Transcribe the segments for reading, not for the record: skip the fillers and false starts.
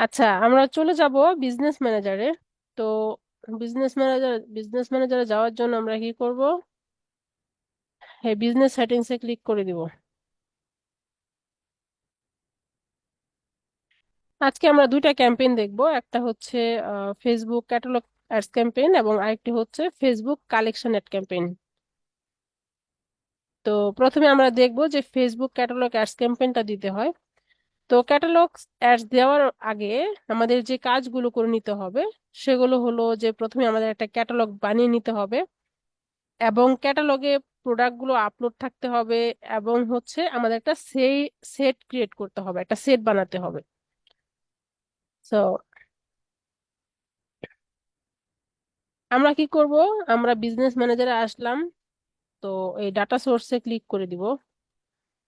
আচ্ছা, আমরা চলে যাব বিজনেস ম্যানেজারে। তো বিজনেস ম্যানেজারে যাওয়ার জন্য আমরা কি করব? এই বিজনেস সেটিংসে ক্লিক করে দিব। আজকে আমরা দুইটা ক্যাম্পেইন দেখব, একটা হচ্ছে ফেসবুক ক্যাটালগ অ্যাডস ক্যাম্পেইন এবং আরেকটি হচ্ছে ফেসবুক কালেকশন অ্যাড ক্যাম্পেইন। তো প্রথমে আমরা দেখব যে ফেসবুক ক্যাটালগ অ্যাডস ক্যাম্পেইনটা দিতে হয়। তো ক্যাটালগ অ্যাডস দেওয়ার আগে আমাদের যে কাজগুলো করে নিতে হবে সেগুলো হলো যে প্রথমে আমাদের একটা ক্যাটালগ বানিয়ে নিতে হবে, এবং ক্যাটালগে প্রোডাক্টগুলো আপলোড থাকতে হবে, এবং হচ্ছে আমাদের একটা সেই সেট ক্রিয়েট করতে হবে, একটা সেট বানাতে হবে। সো আমরা কি করব? আমরা বিজনেস ম্যানেজারে আসলাম। তো এই ডাটা সোর্সে ক্লিক করে দিব।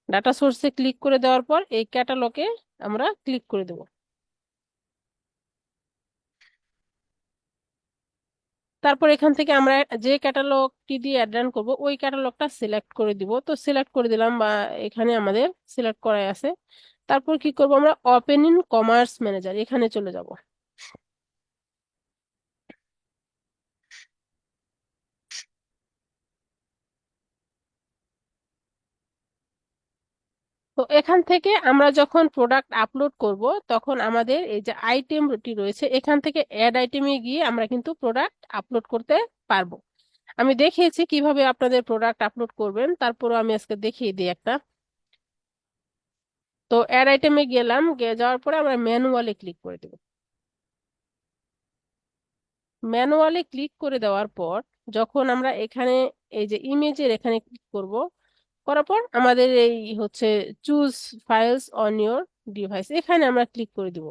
ডাটা সোর্সে ক্লিক করে দেওয়ার পর এই ক্যাটালগে আমরা ক্লিক করে দেব। তারপর এখান থেকে আমরা যে ক্যাটালগটি দিয়ে অ্যাড রান করবো ওই ক্যাটালগটা সিলেক্ট করে দিব। তো সিলেক্ট করে দিলাম, বা এখানে আমাদের সিলেক্ট করাই আছে। তারপর কি করব? আমরা ওপেন ইন কমার্স ম্যানেজার এখানে চলে যাব। তো এখান থেকে আমরা যখন প্রোডাক্ট আপলোড করব তখন আমাদের এই যে আইটেমটি রয়েছে এখান থেকে অ্যাড আইটেমে গিয়ে আমরা কিন্তু প্রোডাক্ট আপলোড করতে পারবো। আমি দেখিয়েছি কিভাবে আপনাদের প্রোডাক্ট আপলোড করবেন, তারপরও আমি আজকে দেখিয়ে দিই একটা। তো অ্যাড আইটেমে গেলাম, গিয়ে যাওয়ার পরে আমরা ম্যানুয়ালি ক্লিক করে দেব। ম্যানুয়ালি ক্লিক করে দেওয়ার পর যখন আমরা এখানে এই যে ইমেজের এখানে ক্লিক করব, করার পর আমাদের এই হচ্ছে choose files on your device এখানে আমরা ক্লিক করে দিব।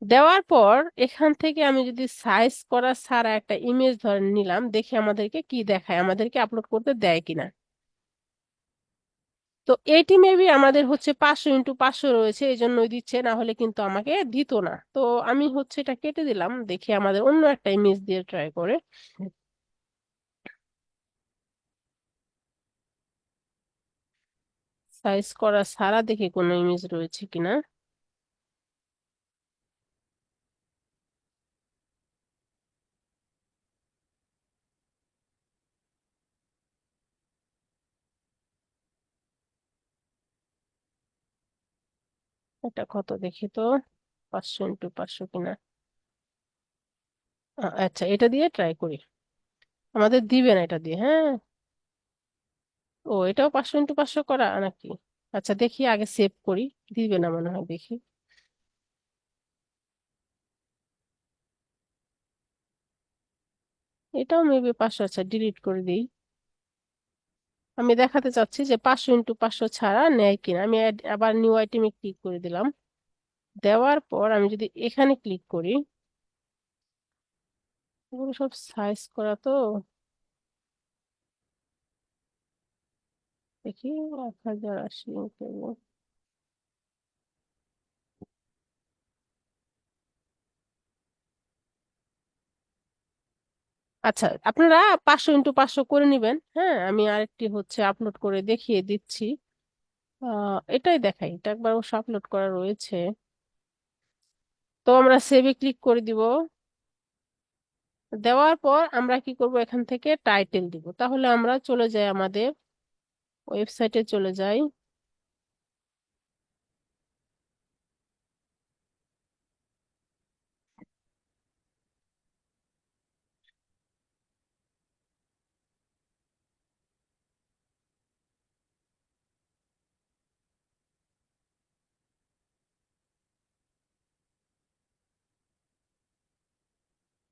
দেওয়ার পর এখান থেকে আমি যদি সাইজ করা ছাড়া একটা ইমেজ ধরে নিলাম, দেখি আমাদেরকে কি দেখায়, আমাদেরকে আপলোড করতে দেয় কিনা। তো এইটি মেবি আমাদের হচ্ছে 500x500 রয়েছে, এই জন্যই দিচ্ছে, না হলে কিন্তু আমাকে দিত না। তো আমি হচ্ছে এটা কেটে দিলাম, দেখি আমাদের অন্য একটা ইমেজ দিয়ে ট্রাই করে। সাইজ করা ছাড়া দেখি কোনো ইমেজ রয়েছে কিনা। এটা কত দেখি তো, 500x500 কিনা। আচ্ছা, এটা দিয়ে ট্রাই করি। আমাদের দিবে না এটা দিয়ে, হ্যাঁ। ও, এটাও 500x500 করা নাকি? আচ্ছা, দেখি আগে সেভ করি। দিবে না মনে হয়, দেখি। এটাও মেবি 500। আচ্ছা, ডিলিট করে দিই। আমি দেখাতে চাচ্ছি যে 500x500 ছাড়া নেয় কিনা। আমি আবার নিউ আইটেমে ক্লিক করে দিলাম। দেওয়ার পর আমি যদি এখানে ক্লিক করি, এগুলো সব সাইজ করা তো। দেখি, 1080 করবো। আচ্ছা, আপনারা 500x500 করে নিবেন। হ্যাঁ, আমি আরেকটি হচ্ছে আপলোড করে দেখিয়ে দিচ্ছি। এটাই দেখাই, এটা একবার অবশ্য আপলোড করা রয়েছে। তো আমরা সেভে ক্লিক করে দিব। দেওয়ার পর আমরা কি করব? এখান থেকে টাইটেল দিব। তাহলে আমরা চলে যাই, আমাদের ওয়েবসাইটে চলে যাই।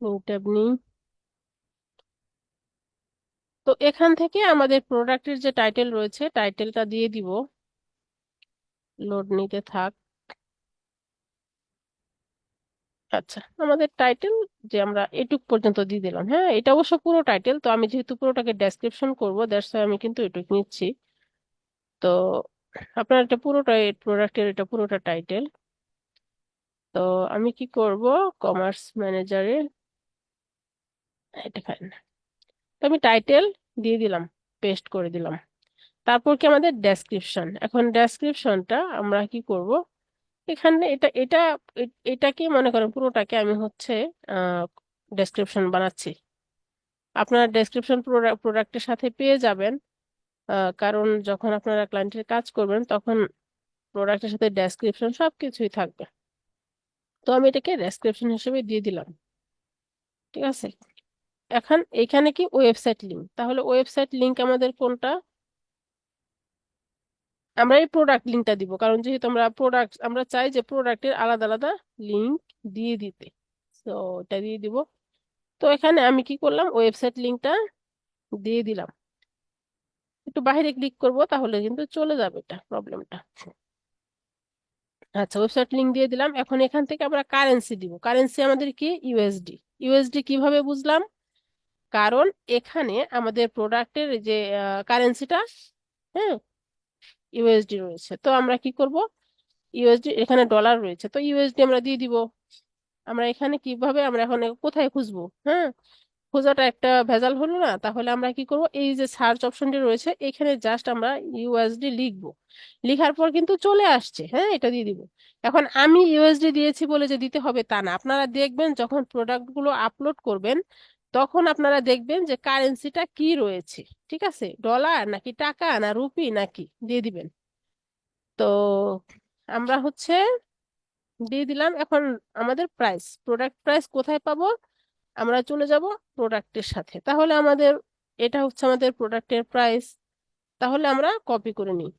নিউ ট্যাব নিই। তো এখান থেকে আমাদের প্রোডাক্টের যে টাইটেল রয়েছে টাইটেলটা দিয়ে দিব। লোড নিতে থাক। আচ্ছা, আমাদের টাইটেল যে আমরা এটুক পর্যন্ত দিয়ে দিলাম। হ্যাঁ, এটা অবশ্য পুরো টাইটেল, তো আমি যেহেতু পুরোটাকে ডেসক্রিপশন করব দ্যাটস ওয়াই আমি কিন্তু এটুক নিচ্ছি। তো আপনার এটা পুরোটাই প্রোডাক্টের, এটা পুরোটা টাইটেল। তো আমি কি করব? কমার্স ম্যানেজারে এটা ফাইন। তো আমি টাইটেল দিয়ে দিলাম, পেস্ট করে দিলাম। তারপর কি আমাদের ডেসক্রিপশন। এখন ডেসক্রিপশনটা আমরা কি করব? এখানে এটা এটা এটাকে মনে করেন পুরোটাকে আমি হচ্ছে ডেসক্রিপশন বানাচ্ছি। আপনারা ডেসক্রিপশন প্রোডাক্টের সাথে পেয়ে যাবেন, কারণ যখন আপনারা ক্লায়েন্টের কাজ করবেন তখন প্রোডাক্টের সাথে ডেসক্রিপশন সবকিছুই থাকবে। তো আমি এটাকে ডেসক্রিপশন হিসেবে দিয়ে দিলাম, ঠিক আছে। এখন এখানে কি ওয়েবসাইট লিংক, তাহলে ওয়েবসাইট লিংক আমাদের কোনটা? আমরা এই প্রোডাক্ট লিংকটা দিব, কারণ যেহেতু আমরা চাই যে প্রোডাক্টের আলাদা আলাদা লিংক দিয়ে দিতে। তো এটা দিয়ে দিব। তো এখানে আমি কি করলাম, ওয়েবসাইট লিংকটা দিয়ে দিলাম। একটু বাইরে ক্লিক করব, তাহলে কিন্তু চলে যাবে এটা প্রবলেমটা। আচ্ছা, ওয়েবসাইট লিংক দিয়ে দিলাম। এখন এখান থেকে আমরা কারেন্সি দিব। কারেন্সি আমাদের কি? ইউএসডি। ইউএসডি কিভাবে বুঝলাম? কারণ এখানে আমাদের প্রোডাক্টের যে কারেন্সিটা, হ্যাঁ, ইউএসডি রয়েছে। তো আমরা কি করব, ইউএসডি এখানে ডলার রয়েছে, তো ইউএসডি আমরা দিয়ে দিব। আমরা এখানে কিভাবে, আমরা এখন কোথায় খুঁজবো? হ্যাঁ, খোঁজাটা একটা ভেজাল হলো না? তাহলে আমরা কি করব, এই যে সার্চ অপশনটি রয়েছে এখানে জাস্ট আমরা ইউএসডি লিখবো। লিখার পর কিন্তু চলে আসছে, হ্যাঁ, এটা দিয়ে দিব। এখন আমি ইউএসডি দিয়েছি বলে যে দিতে হবে তা না, আপনারা দেখবেন যখন প্রোডাক্ট গুলো আপলোড করবেন তখন আপনারা দেখবেন যে কারেন্সিটা কি রয়েছে, ঠিক আছে, ডলার নাকি টাকা না রুপি নাকি, দিয়ে দিবেন। তো আমরা হচ্ছে দিয়ে দিলাম। এখন আমাদের প্রাইস, প্রোডাক্ট প্রাইস কোথায় পাবো? আমরা চলে যাব প্রোডাক্টের সাথে, তাহলে আমাদের এটা হচ্ছে আমাদের প্রোডাক্টের প্রাইস। তাহলে আমরা কপি করে নিই।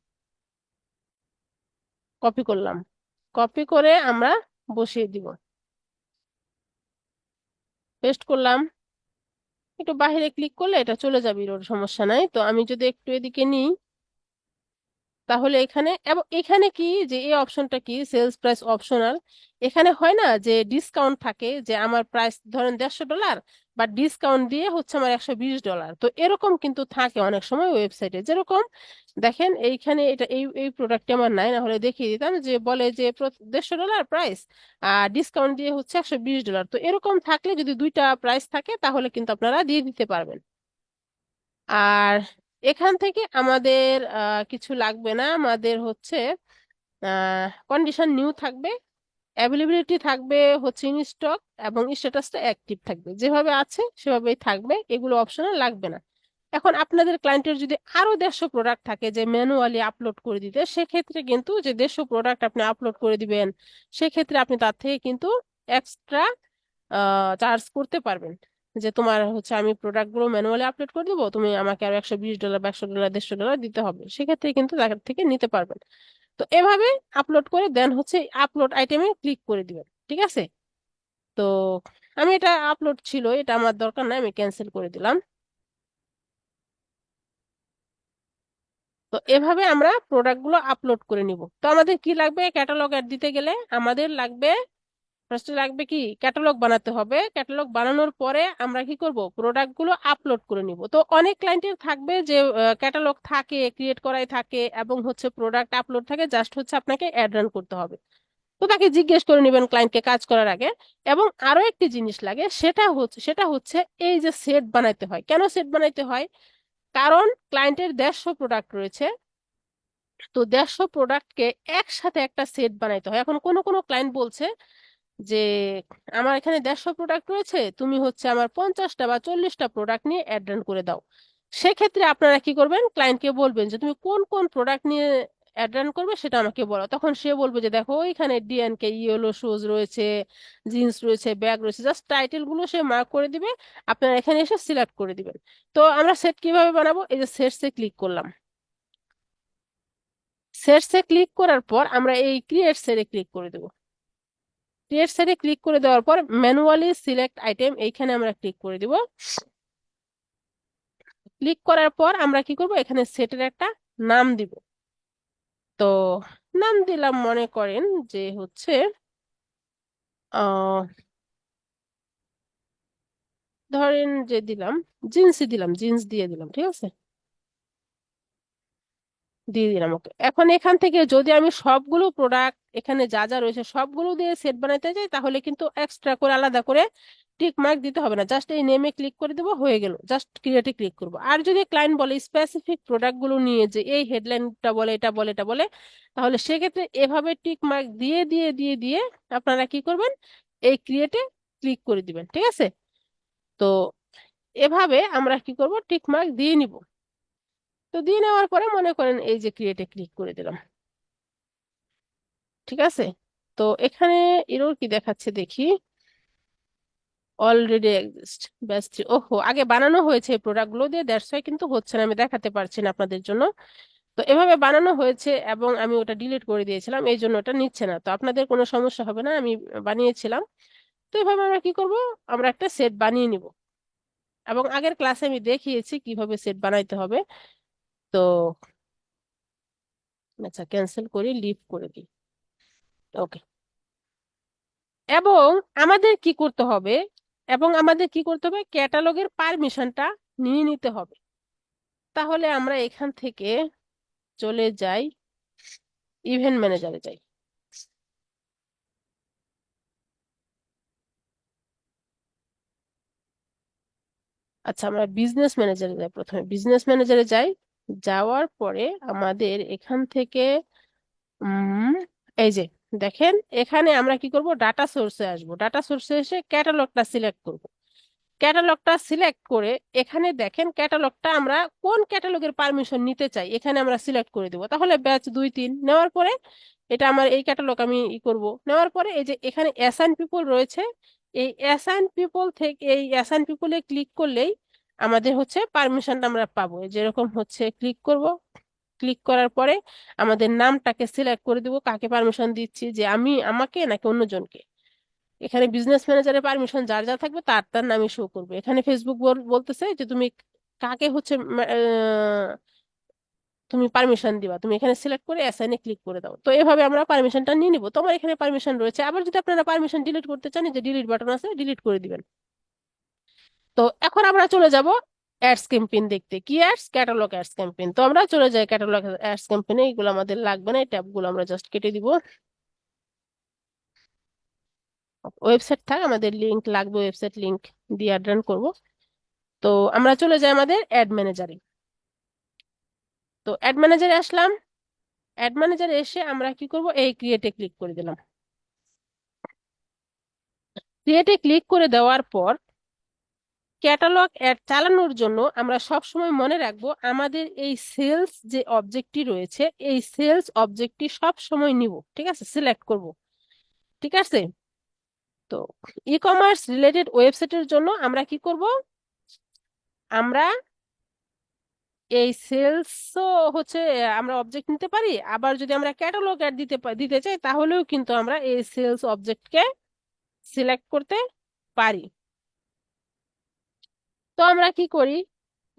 কপি করলাম, কপি করে আমরা বসিয়ে দিব। পেস্ট করলাম। একটু বাইরে ক্লিক করলে এটা চলে যাবে, ওর সমস্যা নাই। তো আমি যদি একটু এদিকে নিই, তাহলে এখানে, এবং এখানে কি যে এই অপশনটা কি, সেলস প্রাইস অপশনাল। এখানে হয় না যে ডিসকাউন্ট থাকে, যে আমার প্রাইস ধরেন $150, বা ডিসকাউন্ট দিয়ে হচ্ছে আমার $120, তো এরকম কিন্তু থাকে অনেক সময় ওয়েবসাইটে। যেরকম দেখেন এইখানে, এটা এই এই প্রোডাক্টটি আমার নাই, না হলে দেখিয়ে দিতাম, যে বলে যে $150 প্রাইস আর ডিসকাউন্ট দিয়ে হচ্ছে $120। তো এরকম থাকলে যদি দুইটা প্রাইস থাকে তাহলে কিন্তু আপনারা দিয়ে দিতে পারবেন। আর এখান থেকে আমাদের কিছু লাগবে না, আমাদের হচ্ছে কন্ডিশন নিউ থাকবে, অ্যাভেলেবিলিটি থাকবে হচ্ছে ইন স্টক, এবং স্ট্যাটাসটা অ্যাক্টিভ থাকবে, যেভাবে আছে সেভাবেই থাকবে, এগুলো অপশনাল লাগবে না। এখন আপনাদের ক্লায়েন্টের যদি আরো 150 প্রোডাক্ট থাকে যে ম্যানুয়ালি আপলোড করে দিতে, সেক্ষেত্রে কিন্তু যে 150 প্রোডাক্ট আপনি আপলোড করে দিবেন, সেক্ষেত্রে আপনি তার থেকে কিন্তু এক্সট্রা চার্জ করতে পারবেন। যে তোমার হচ্ছে আমি প্রোডাক্ট গুলো ম্যানুয়ালি আপলোড করে দেবো, তুমি আমাকে আরো $120 বা $100 $150 দিতে হবে, সেক্ষেত্রে কিন্তু তাদের থেকে নিতে পারবেন। তো এভাবে আপলোড করে দেন হচ্ছে আপলোড আইটেমে ক্লিক করে দিবেন, ঠিক আছে। তো আমি এটা আপলোড ছিল, এটা আমার দরকার নাই, আমি ক্যান্সেল করে দিলাম। তো এভাবে আমরা প্রোডাক্ট গুলো আপলোড করে নিব। তো আমাদের কি লাগবে, ক্যাটালগ অ্যাড দিতে গেলে আমাদের লাগবে, ফার্স্টে লাগবে কি, ক্যাটালগ বানাতে হবে। ক্যাটালগ বানানোর পরে আমরা কি করব, প্রোডাক্ট গুলো আপলোড করে নিব। তো অনেক ক্লায়েন্টের থাকবে যে ক্যাটালগ থাকে, ক্রিয়েট করাই থাকে, এবং হচ্ছে প্রোডাক্ট আপলোড থাকে, জাস্ট হচ্ছে আপনাকে অ্যাড রান করতে হবে। তো তাকে জিজ্ঞেস করে নেবেন ক্লায়েন্টকে কাজ করার আগে। এবং আরো একটি জিনিস লাগে, সেটা হচ্ছে এই যে সেট বানাইতে হয়। কেন সেট বানাইতে হয়? কারণ ক্লায়েন্টের 150 প্রোডাক্ট রয়েছে, তো 150 প্রোডাক্টকে একসাথে একটা সেট বানাইতে হয়। এখন কোন কোন ক্লায়েন্ট বলছে যে আমার এখানে 150 প্রোডাক্ট রয়েছে, তুমি হচ্ছে আমার 50টা বা 40টা প্রোডাক্ট নিয়ে অ্যাড রান করে দাও। সেক্ষেত্রে আপনারা কি করবেন, ক্লায়েন্টকে বলবেন যে তুমি কোন কোন প্রোডাক্ট নিয়ে অ্যাড রান করবে সেটা আমাকে বলো। তখন সে বলবে যে দেখো এখানে ডিএনকে ইয়েলো শুজ রয়েছে, জিন্স রয়েছে, ব্যাগ রয়েছে, জাস্ট টাইটেল গুলো সে মার্ক করে দিবে, আপনারা এখানে এসে সিলেক্ট করে দিবেন। তো আমরা সেট কিভাবে বানাবো, এই যে সেটসে ক্লিক করলাম। সেটসে ক্লিক করার পর আমরা এই ক্রিয়েট সেটে ক্লিক করে দেবো। ক্রিয়েট সেটে ক্লিক করে দেওয়ার পর ম্যানুয়ালি সিলেক্ট আইটেম, এইখানে আমরা ক্লিক করে দিব। ক্লিক করার পর আমরা কি করব, এখানে সেটের একটা নাম দিব। তো নাম দিলাম, মনে করেন যে হচ্ছে আহ ধরেন যে দিলাম জিন্সই দিলাম, জিন্স দিয়ে দিলাম, ঠিক আছে। দিয়ে দিলাম, ওকে। এখন এখান থেকে যদি আমি সবগুলো প্রোডাক্ট এখানে যা যা রয়েছে সবগুলো দিয়ে সেট বানাইতে চাই, তাহলে কিন্তু এক্সট্রা করে আলাদা করে টিক মার্ক দিতে হবে না, জাস্ট এই নেমে ক্লিক করে দেবো, হয়ে গেল, জাস্ট ক্রিয়েটে ক্লিক করবো। আর যদি ক্লায়েন্ট বলে স্পেসিফিক প্রোডাক্ট গুলো নিয়ে যে এই হেডলাইনটা বলে, এটা বলে, এটা বলে, তাহলে সেক্ষেত্রে এভাবে টিক মার্ক দিয়ে দিয়ে দিয়ে দিয়ে আপনারা কি করবেন, এই ক্রিয়েটে ক্লিক করে দিবেন, ঠিক আছে? তো এভাবে আমরা কি করব, টিক মার্ক দিয়ে নিব। তো দিয়ে নেওয়ার পরে মনে করেন এই যে ক্রিয়েটে ক্লিক করে দিলাম, ঠিক আছে? তো এখানে এরর কি দেখাচ্ছে দেখি, অলরেডি এক্সিস্ট ব্যাস। ওহো, আগে বানানো হয়েছে এই প্রোডাক্ট গুলো দিয়ে, দ্যাটস ওয়াই কিন্তু হচ্ছে না, আমি দেখাতে পারছি না আপনাদের জন্য। তো এভাবে বানানো হয়েছে এবং আমি ওটা ডিলিট করে দিয়েছিলাম, এই জন্য ওটা নিচ্ছে না। তো আপনাদের কোনো সমস্যা হবে না, আমি বানিয়েছিলাম। তো এভাবে আমরা কি করব, আমরা একটা সেট বানিয়ে নিব, এবং আগের ক্লাসে আমি দেখিয়েছি কিভাবে সেট বানাইতে হবে। তো আচ্ছা, ক্যান্সেল করি, লিভ করে দিই, ওকে। এবং আমাদের কি করতে হবে, ক্যাটালগের পারমিশনটা নিয়ে নিতে হবে। তাহলে আমরা এখান থেকে চলে যাই, ইভেন্ট ম্যানেজারে যাই। আচ্ছা, আমরা বিজনেস ম্যানেজারে যাই, প্রথমে বিজনেস ম্যানেজারে যাই। যাওয়ার পরে আমাদের এখান থেকে উম এই যে দেখেন, এখানে আমরা কি করব, ডাটা সোর্সে আসবো, ডাটা সোর্সে এসে ক্যাটালগটা সিলেক্ট করব। ক্যাটালগটা সিলেক্ট করে এখানে দেখেন ক্যাটালগটা আমরা কোন ক্যাটালগের পারমিশন নিতে চাই, এখানে আমরা সিলেক্ট করে দেবো। তাহলে ব্যাচ 2 3 নেওয়ার পরে এটা আমার এই ক্যাটালগ আমি করব। নেওয়ার পরে এই যে এখানে অ্যাসাইন পিপল রয়েছে, এই অ্যাসাইন পিপল থেকে এই অ্যাসাইন পিপলে ক্লিক করলেই আমাদের হচ্ছে পারমিশনটা আমরা পাবো। এই যেরকম হচ্ছে ক্লিক করব, ক্লিক করার পরে আমাদের নামটাকে সিলেক্ট করে দিব, কাকে পারমিশন দিচ্ছি, যে আমি, আমাকে, নাকি অন্যজনকে। এখানে বিজনেস ম্যানেজারের পারমিশন যার যা থাকবে তার তার নামে শো করবে। এখানে ফেসবুক বলতেছে যে তুমি কাকে হচ্ছে তুমি পারমিশন দিবা, তুমি এখানে সিলেক্ট করে অ্যাসাইনে ক্লিক করে দাও। তো এভাবে আমরা পারমিশনটা নিয়ে নিব। তোমার এখানে পারমিশন রয়েছে, আবার যদি আপনারা পারমিশন ডিলিট করতে চান, এই যে ডিলিট বাটন আছে, ডিলিট করে দিবেন। তো এখন আমরা চলে যাব অ্যাডস ক্যাম্পেইন দেখতে। কি অ্যাডস? Catalogue ads campaign. তো আমরা চলে যাই ক্যাটালগ অ্যাডস ক্যাম্পেইনে, এগুলো আমাদের লাগবে না, এই ট্যাবগুলো আমরা জাস্ট কেটে দিব। ওয়েবসাইট থাক, আমাদের লিংক লাগবে, ওয়েবসাইট লিংক দিয়ে রান করব। তো আমরা চলে যাই আমাদের অ্যাড ম্যানেজারে। তো অ্যাড ম্যানেজারে আসলাম। অ্যাড ম্যানেজারে এসে আমরা কি করব, এই ক্রিয়েটে ক্লিক করে দিলাম। ক্রিয়েটে ক্লিক করে দেওয়ার পর ক্যাটালগ অ্যাড চালানোর জন্য আমরা সব সময় মনে রাখবো, আমাদের এই সেলস যে অবজেক্টটি রয়েছে, এই সেলস অবজেক্টটি সব সময় নিব, ঠিক আছে? সিলেক্ট করব, ঠিক আছে? তো ই কমার্স রিলেটেড ওয়েবসাইটের জন্য আমরা কি করব, আমরা এই সেলসও হচ্ছে আমরা অবজেক্ট নিতে পারি। আবার যদি আমরা ক্যাটালগ অ্যাড দিতে চাই, তাহলেও কিন্তু আমরা এই সেলস অবজেক্টকে সিলেক্ট করতে পারি। তো আমরা কি করি,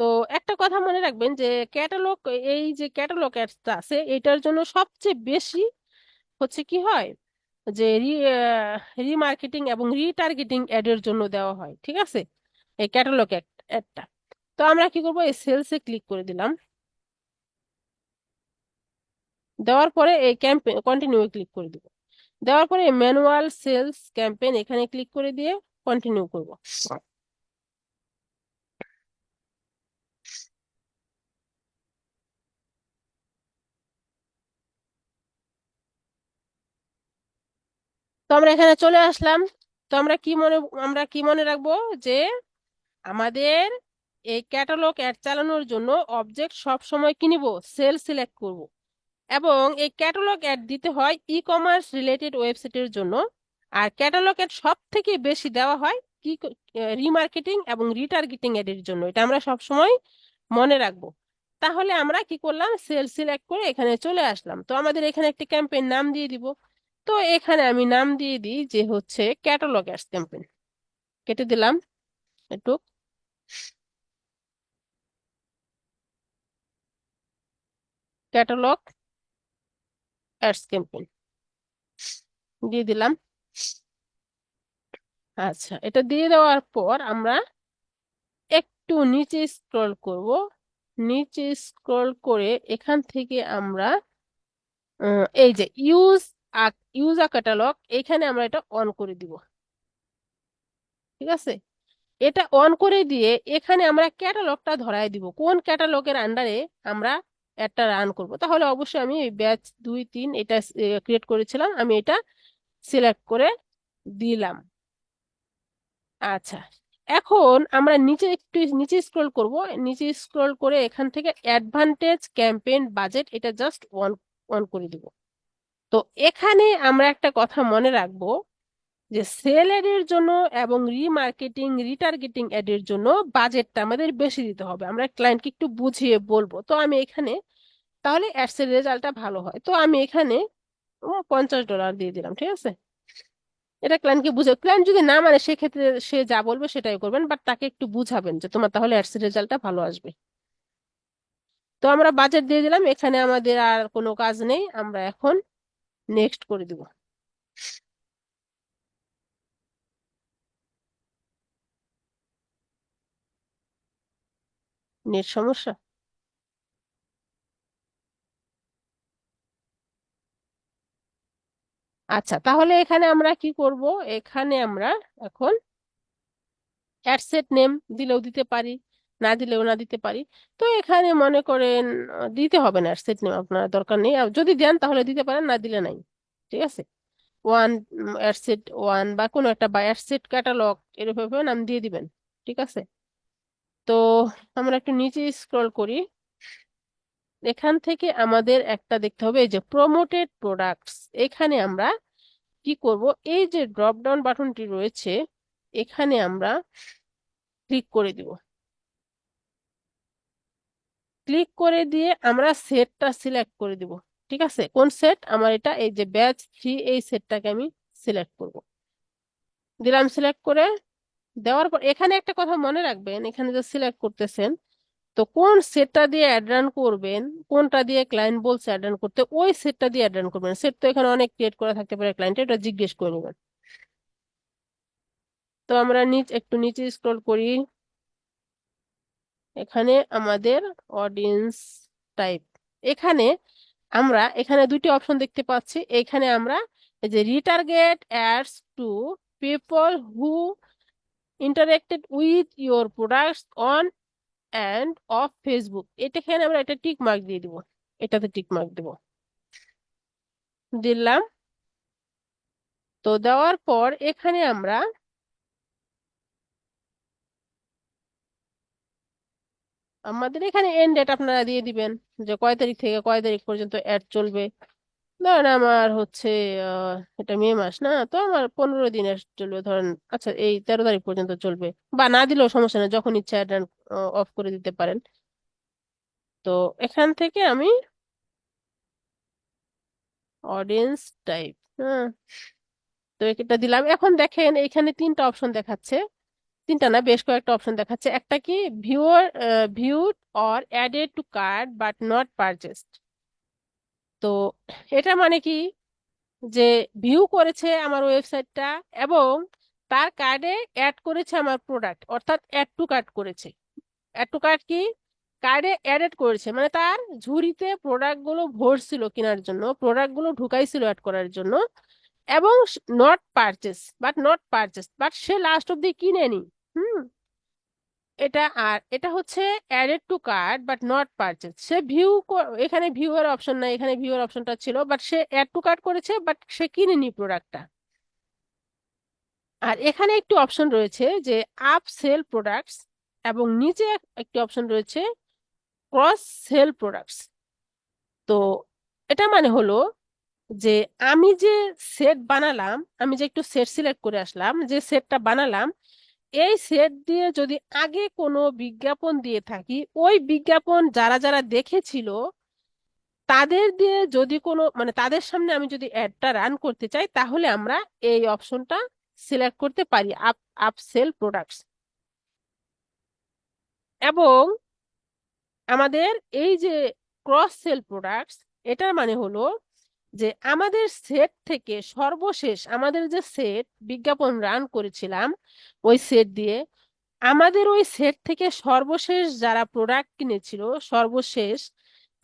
তো একটা কথা মনে রাখবেন যে ক্যাটালগ, এই যে ক্যাটালগ অ্যাডসটা আছে, এটার জন্য সবচেয়ে বেশি হচ্ছে কি হয়, যে রিমার্কেটিং এবং রিটার্গেটিং অ্যাডের জন্য দেওয়া হয়, ঠিক আছে, এই ক্যাটালগ অ্যাডটা। তো আমরা কি করব, এই সেলসে ক্লিক করে দিলাম। দেওয়ার পরে এই ক্যাম্পেইন কন্টিনিউ ক্লিক করে দিব। দেওয়ার পরে ম্যানুয়াল সেলস ক্যাম্পেইন এখানে ক্লিক করে দিয়ে কন্টিনিউ করব। তো আমরা এখানে চলে আসলাম। তো আমরা কি মনে রাখবো, যে আমাদের এই ক্যাটালগ অ্যাড চালানোর জন্য অবজেক্ট সব সময় কি নিব, সেল সিলেক্ট করব। এবং এই ক্যাটালগ অ্যাড দিতে হয় ই কমার্স রিলেটেড ওয়েবসাইটের জন্য। আর ক্যাটালগ অ্যাড সব থেকে বেশি দেওয়া হয় কি, রিমার্কেটিং এবং রিটার্গেটিং অ্যাডের জন্য। এটা আমরা সব সময় মনে রাখবো। তাহলে আমরা কি করলাম, সেল সিলেক্ট করে এখানে চলে আসলাম। তো আমাদের এখানে একটি ক্যাম্পেইন নাম দিয়ে দিব। তো এখানে আমি নাম দিয়ে দিই যে হচ্ছে ক্যাটালগ অ্যাডস ক্যাম্পেইন, কেটে দিলাম একটু, ক্যাটালগ অ্যাডস ক্যাম্পেইন দিয়ে দিলাম। আচ্ছা, এটা দিয়ে দেওয়ার পর আমরা একটু নিচে স্ক্রল করব, নিচে স্ক্রল করে এখান থেকে আমরা এই যে ইউজ আ ক্যাটালগ, এখানে আমরা এটা অন করে দিব। ঠিক আছে, এটা অন করে দিয়ে এখানে আমরা ক্যাটালগটা ধরায় দিব, কোন ক্যাটালগের আন্ডারে আমরা একটা রান করব। তাহলে অবশ্যই আমি এই ব্যাচ 2 3 এটা ক্রিয়েট করেছিলাম, আমি এটা সিলেক্ট করে দিলাম। আচ্ছা, এখন আমরা নিচে একটু নিচে স্ক্রল করব, নিচে স্ক্রল করে এখান থেকে অ্যাডভান্টেজ ক্যাম্পেইন বাজেট এটা জাস্ট অন অন করে দিব। তো এখানে আমরা একটা কথা মনে রাখবো যে সেল অ্যাড এর জন্য এবং রিমার্কেটিং রিটার্গেটিং অ্যাড এর জন্য বাজেটটা আমাদের বেশি দিতে হবে, আমরা ক্লায়েন্টকে একটু বুঝিয়ে বলবো। তো আমি এখানে তাহলে অ্যাডস এর রেজাল্টটা ভালো হয়, তো আমি এখানে $50 দিয়ে দিলাম। ঠিক আছে, এটা ক্লায়েন্টকে বুঝে, ক্লায়েন্ট যদি না মানে সেক্ষেত্রে সে যা বলবে সেটাই করবেন, বাট তাকে একটু বুঝাবেন যে তোমার তাহলে অ্যাডস এর রেজাল্টটা ভালো আসবে। তো আমরা বাজেট দিয়ে দিলাম, এখানে আমাদের আর কোনো কাজ নেই, আমরা এখন নেক্সট করে দিব। নেট সমস্যা? আচ্ছা, তাহলে এখানে আমরা কি করব, এখানে আমরা এখন অ্যাডসেট নেম দিলেও দিতে পারি, না দিলেও না দিতে পারি। তো এখানে মনে করেন দিতে হবে না অ্যাডসেট নেম, আপনার দরকার নেই, আর যদি দেন তাহলে দিতে পারেন, না দিলে নাই। ঠিক আছে, ওয়ান অ্যাডসেট ওয়ান বা কোনো একটা, বা অ্যাডসেট ক্যাটালগ এরকম নাম দিয়ে দিবেন। ঠিক আছে, তো আমরা একটু নিচে স্ক্রল করি, এখান থেকে আমাদের একটা দেখতে হবে এই যে প্রমোটেড প্রোডাক্টস। এখানে আমরা কি করব, এই যে ড্রপ ডাউন বাটনটি রয়েছে এখানে আমরা ক্লিক করে দিব। ক্লিক করে দিয়ে আমরা সেটটা সিলেক্ট করে দিব। ঠিক আছে, কোন সেট, আমার এটা এই যে ব্যাচ 3, এই সেটটাকে আমি সিলেক্ট করব। দিলাম সিলেক্ট করে, দেওয়ার পর এখানে একটা কথা মনে রাখবেন, এখানে যে সিলেক্ট করতেছেন, তো কোন সেটটা দিয়ে অ্যাড রান করবেন, কোনটা দিয়ে ক্লায়েন্ট বলছে অ্যাড রান করতে, ওই সেটটা দিয়ে অ্যাড রান করবেন। সেট তো এখানে অনেক ক্রিয়েট করা থাকতে পারে, ক্লায়েন্ট এটা জিজ্ঞেস করে নেবেন। তো আমরা একটু নিচে স্ক্রল করি, এখানে আমাদের অডিয়েন্স টাইপ, এখানে আমরা এখানে দুটি অপশন দেখতে পাচ্ছি। এখানে আমরা এই যে retarget ads to people who interacted with your products on and off Facebook, এখানে আমরা এটা টিক মার্ক দিয়ে দিব, এটাতে টিক মার্ক দেব। দিলাম, তো দেওয়ার পর এখানে আমরা আমাদের এখানে এন্ড ডেট আপনারা দিয়ে দিবেন, যে কয় তারিখ থেকে কয় তারিখ পর্যন্ত অ্যাড চলবে। ধরেন আমার হচ্ছে এটা মে মাস না, তো আমার 15 দিনের চলবে ধরেন। আচ্ছা, এই 13 তারিখ পর্যন্ত চলবে, বা না দিলেও সমস্যা নেই, যখন ইচ্ছা এটা অফ করে দিতে পারেন। তো এখান থেকে আমি অডিয়েন্স টাইপ, হ্যাঁ, তো এটা দিলাম। এখন দেখেন এখানে তিনটা অপশন দেখাচ্ছে, তিনটা না বেশ কয়েকটা অপশন দেখাচ্ছে। একটা কি viewer viewed or added to cart but not purchased. তো এটা মানে কি, যে ভিউ করেছে আমার ওয়েবসাইটটা এবং তার কার্ডে অ্যাড করেছে আমার প্রোডাক্ট, অর্থাৎ অ্যাড টু কার্ট করেছে। অ্যাড টু কার্ট কি, কার্ডে অ্যাডেড করেছে, মানে তার ঝুড়িতে প্রোডাক্টগুলো ভরছিল কেনার জন্য, প্রোডাক্টগুলো ঢুকাইছিল অ্যাড করার জন্য, এবং নট পারচেস বাট সে লাস্ট অব্দি কিনেনি। হুম, এটা হচ্ছে added to cart but not purchase, সে এখানে ভিউ এর অপশন নাই, এখানে ভিউ এর অপশনটা ছিল, বাট সে অ্যাড টু কার্ট করেছে বাট সে কিনেনি প্রোডাক্টটা। আর এখানে একটি অপশন রয়েছে যে আপ সেল প্রোডাক্টস, এবং নিচে একটি অপশন রয়েছে ক্রস সেল প্রোডাক্টস। তো এটা মানে হলো যে আমি যে সেট বানালাম, আমি যে একটু সেট সিলেক্ট করে আসলাম, যে সেটটা বানালাম, এই সেট দিয়ে যদি আগে কোনো বিজ্ঞাপন দিয়ে থাকি, ওই বিজ্ঞাপন যারা যারা দেখেছিল তাদের দিয়ে যদি কোনো মানে তাদের সামনে আমি যদি অ্যাডটা রান করতে চাই, তাহলে আমরা এই অপশনটা সিলেক্ট করতে পারি, আপ আপ সেল প্রোডাক্টস। এবং আমাদের এই যে ক্রস সেল প্রোডাক্টস, এটার মানে হলো যে আমাদের সেট থেকে সর্বশেষ আমাদের যে সেট বিজ্ঞাপন রান করেছিলাম ওই সেট দিয়ে, আমাদের ওই সেট থেকে সর্বশেষ যারা প্রোডাক্ট কিনেছিল, সর্বশেষ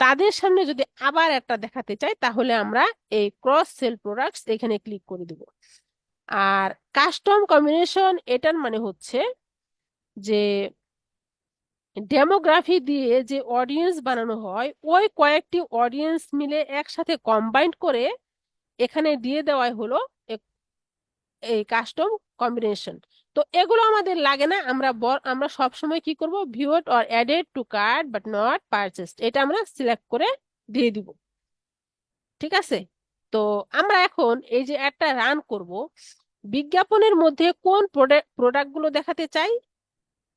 তাদের সামনে যদি আবার একটা দেখাতে চাই, তাহলে আমরা এই ক্রস সেল প্রোডাক্টস এখানে ক্লিক করে দিব। আর কাস্টম কম্বিনেশন এটার মানে হচ্ছে যে ডেমোগ্রাফি দিয়ে যে অডিয়েন্স বানানো হয়, ওই কয়েকটি অডিয়েন্স মিলে একসাথে কম্বাইন্ড করে এখানে দিয়ে দেওয়াই হলো এই কাস্টম কম্বিনেশন। তো এগুলো আমাদের লাগে না, আমরা সব সময় কি করব, viewed or added to cart but not purchased, এটা আমরা সিলেক্ট করে দিয়ে দিব। ঠিক আছে? তো আমরা এখন এই যে একটা রান করব, বিজ্ঞাপনের মধ্যে কোন প্রোডাক্ট গুলো দেখাতে চাই?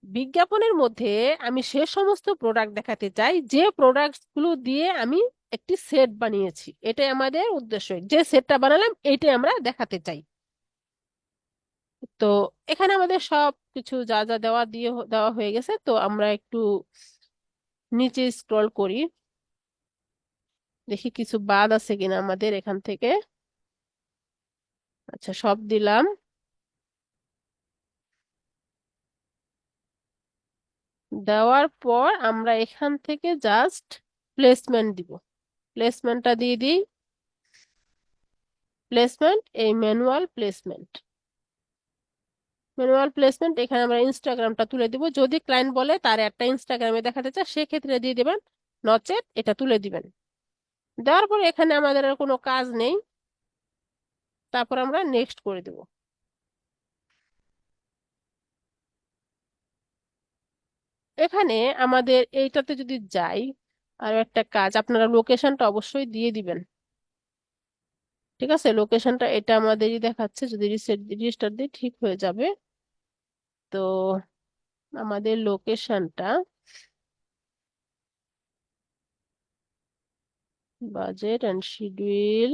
বিজ্ঞাপনের মধ্যে আমি সে সমস্ত প্রোডাক্ট দেখাতে চাই যে প্রোডাক্ট গুলো দিয়ে আমি একটি সেট বানিয়েছি। এটাই আমাদের উদ্দেশ্য, যে সেটটা বানালাম এইটাই আমরা দেখাতে চাই। তো এখানে আমাদের সব কিছু যা যা দেওয়া হয়ে গেছে। তো আমরা একটু নিচে স্ক্রল করি, দেখি কিছু বাদ আছে কিনা আমাদের এখান থেকে। আচ্ছা, সব দিলাম। দেওয়ার পর আমরা এখান থেকে জাস্ট প্লেসমেন্ট দিব। প্লেসমেন্টটা দিয়ে দিই। প্লেসমেন্ট, এই ম্যানুয়াল প্লেসমেন্ট এখানে আমরা ইনস্টাগ্রামটা তুলে দিব। যদি ক্লায়েন্ট বলে তার একটা ইনস্টাগ্রামে দেখাতে চায়, সেক্ষেত্রে দিয়ে দিবেন, নচেত এটা তুলে দিবেন। দেওয়ার পরে এখানে আমাদের আর কোনো কাজ নেই। তারপর আমরা নেক্সট করে দেব। এখানে আমাদের এইটাতে যদি যাই, আরো একটা কাজ, আপনারা লোকেশনটা অবশ্যই দিয়ে দিবেন। ঠিক আছে, লোকেশনটা এটা আমাদেরই দেখাচ্ছে, যদি রেজিস্টার দিই ঠিক হয়ে যাবে। তো আমাদের লোকেশনটা বাজেট অ্যান্ড শিডিউল,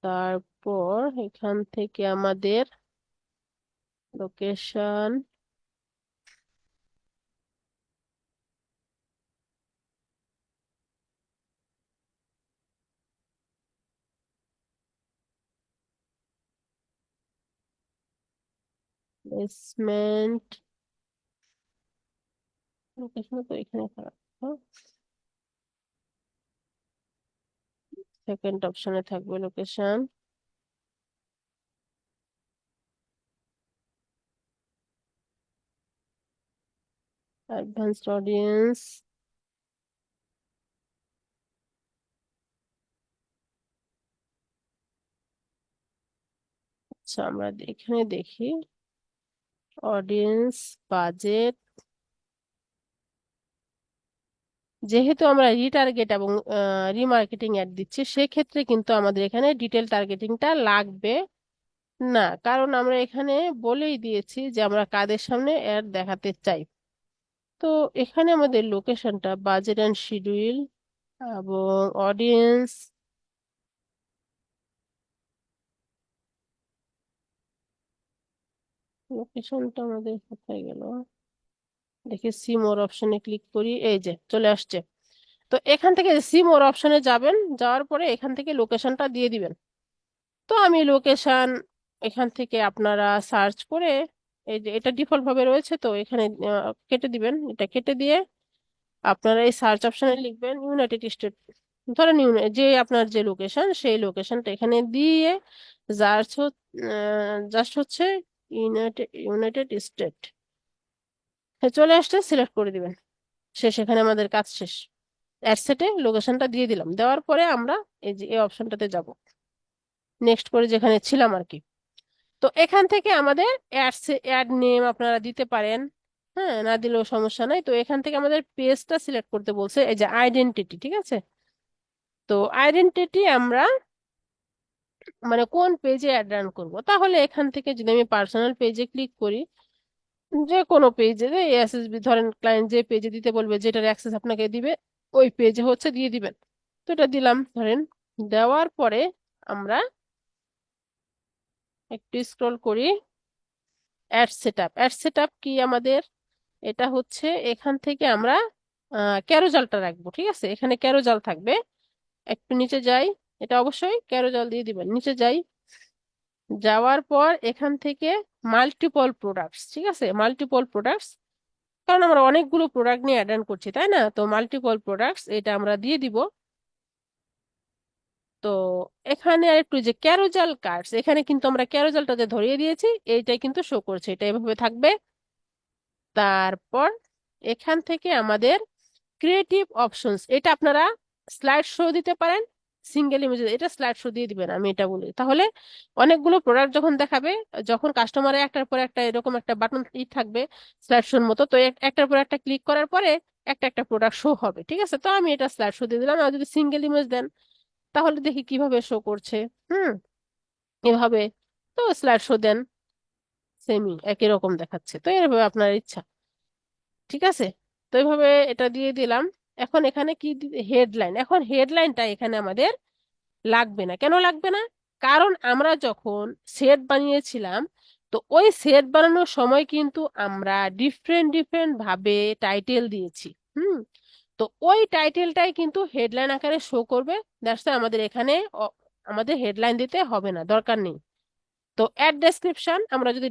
তারপর এখান থেকে আমাদের লোকেশন, প্লেসমেন্ট, লোকেশন তো এখানে খারাপ। সেকেন্ড অপশনে থাকবে লোকেশন, অ্যাডভান্সড অডিয়েন্স। আচ্ছা, আমরা এখানে দেখি অডিয়েন্স, বাজেট। যেহেতু আমরা রিটার্গেট এবং রিমার্কেটিং অ্যাড দিচ্ছি, সেক্ষেত্রে কিন্তু আমাদের এখানে ডিটেল টার্গেটিংটা লাগবে না, কারণ আমরা এখানে বলেই দিয়েছি যে আমরা কাদের সামনে অ্যাড দেখাতে চাই। তো এখানে আমাদের লোকেশনটা বাজেট অ্যান্ড শিডিউল এবং অডিয়েন্স, লোকেশনটা আমাদের কোথায় গেল, দেখি সি মোর অপশনে ক্লিক করি, এই যে চলে আসছে। তো এখান থেকে সি মোর অপশনে যাবেন, যাওয়ার পরে এখান থেকে লোকেশনটা দিয়ে দিবেন। তো আমি লোকেশন এখান থেকে আপনারা সার্চ করে, এই যে এটা ডিফল্ট ভাবে রয়েছে, তো এখানে কেটে দিবেন, এটা কেটে দিয়ে আপনারা এই সার্চ অপশনে লিখবেন ইউনাইটেড স্টেট। ধরেন যে আপনার যে লোকেশন, সেই লোকেশনটা এখানে দিয়ে জাস্ট জাস্ট হচ্ছে ইউনাইটেড স্টেট চলে আসছে, সিলেক্ট করে দিবেন। শেষ, এখানে আমাদের কাজ শেষ। অ্যাডসেটে লোকেশনটা দিয়ে দিলাম। দেওয়ার পরে আমরা এই যে এই অপশনটাতে যাব, নেক্সট করে যেখানে ছিলাম আর কি। তো এখান থেকে আমাদের অ্যাড নেম আপনারা দিতে পারেন, হ্যাঁ, না দিলেও সমস্যা নাই। তো এখান থেকে আমাদের পেজটা সিলেক্ট করতে বলছে, এই যে আইডেন্টিটি। ঠিক আছে, তো আইডেন্টিটি আমরা মানে কোন পেজে অ্যাড রান করব, তাহলে এখান থেকে যদি আমি পার্সোনাল পেজে ক্লিক করি, যে কোনো পেজে, এসএসবি ধরেন ক্লায়েন্ট যে পেজে দিতে বলবে, যেটার অ্যাক্সেস আপনাকে দিবে, ওই পেজে হচ্ছে দিয়ে দিবেন। তো এটা দিলাম ধরেন। দেওয়ার পরে আমরা একটু স্ক্রল করি, অ্যাড সেটআপ কি আমাদের, এটা হচ্ছে এখান থেকে আমরা ক্যারোজালটা রাখবো। ঠিক আছে, এখানে ক্যারোজাল থাকবে। একটু নিচে যাই, এটা অবশ্যই ক্যারোজাল দিয়ে দিবেন। নিচে যাই, যাওয়ার পর এখান থেকে মাল্টিপল প্রোডাক্টস, ঠিক আছে, মাল্টিপল প্রোডাক্টস, কারণ আমরা অনেকগুলো প্রোডাক্ট নিয়ে অ্যাড করছি, তাই না? তো মাল্টিপল প্রোডাক্টস এটা আমরা দিয়ে দিব। তো এখানে আর একটু যে ক্যারোজাল কার্ডস, এখানে কিন্তু আমরা ক্যারোজালটাতে ধরিয়ে দিয়েছি, এইটাই কিন্তু শো করছে, এটা এভাবে থাকবে। তারপর এখান থেকে আমাদের ক্রিয়েটিভ অপশনস, এটা আপনারা স্লাইড শো দিতে পারেন, সিঙ্গেল ইমেজ এটা স্লাইড শো দিয়ে দিবেন, আমি এটা বলি। তাহলে অনেকগুলো প্রোডাক্ট যখন দেখাবে, যখন কাস্টমারে একটার পর একটা এরকম একটা বাটন থাকবে স্লাইড শোর মতো, তো একটার পর একটা ক্লিক করার পরে একটা একটা প্রোডাক্ট শো হবে, ঠিক আছে? তো আমি এটা স্লাইড শো দিয়ে দিলাম। আর যদি সিঙ্গেল ইমেজ দেন তাহলে দেখি কিভাবে শো করছে। হুম, এভাবে। তো স্লাইড শো দেন, সেমই একই রকম দেখাচ্ছে, তো এভাবে আপনার ইচ্ছা, ঠিক আছে? তো এইভাবে এটা দিয়ে দিলাম। এখন এখানে কি হেডলাইন, এখন হেডলাইনটা এখানে আমাদের লাগবে না। কেন লাগবে না? কারণ আমরা যখন সেট বানিয়েছিলাম, তো ওই সেট বানানোর সময় কিন্তু আমরা ডিফারেন্ট ডিফারেন্ট ভাবে টাইটেল দিয়েছি। হুম, তো ওই টাইটেলটাই কিন্তু হেডলাইন আকারে শো করবে। দ্যাটস আমাদের এখানে আমাদের হেডলাইন দিতে হবে না, দরকার নেই। তো অ্যাড ডেসক্রিপশন, আমরা যদি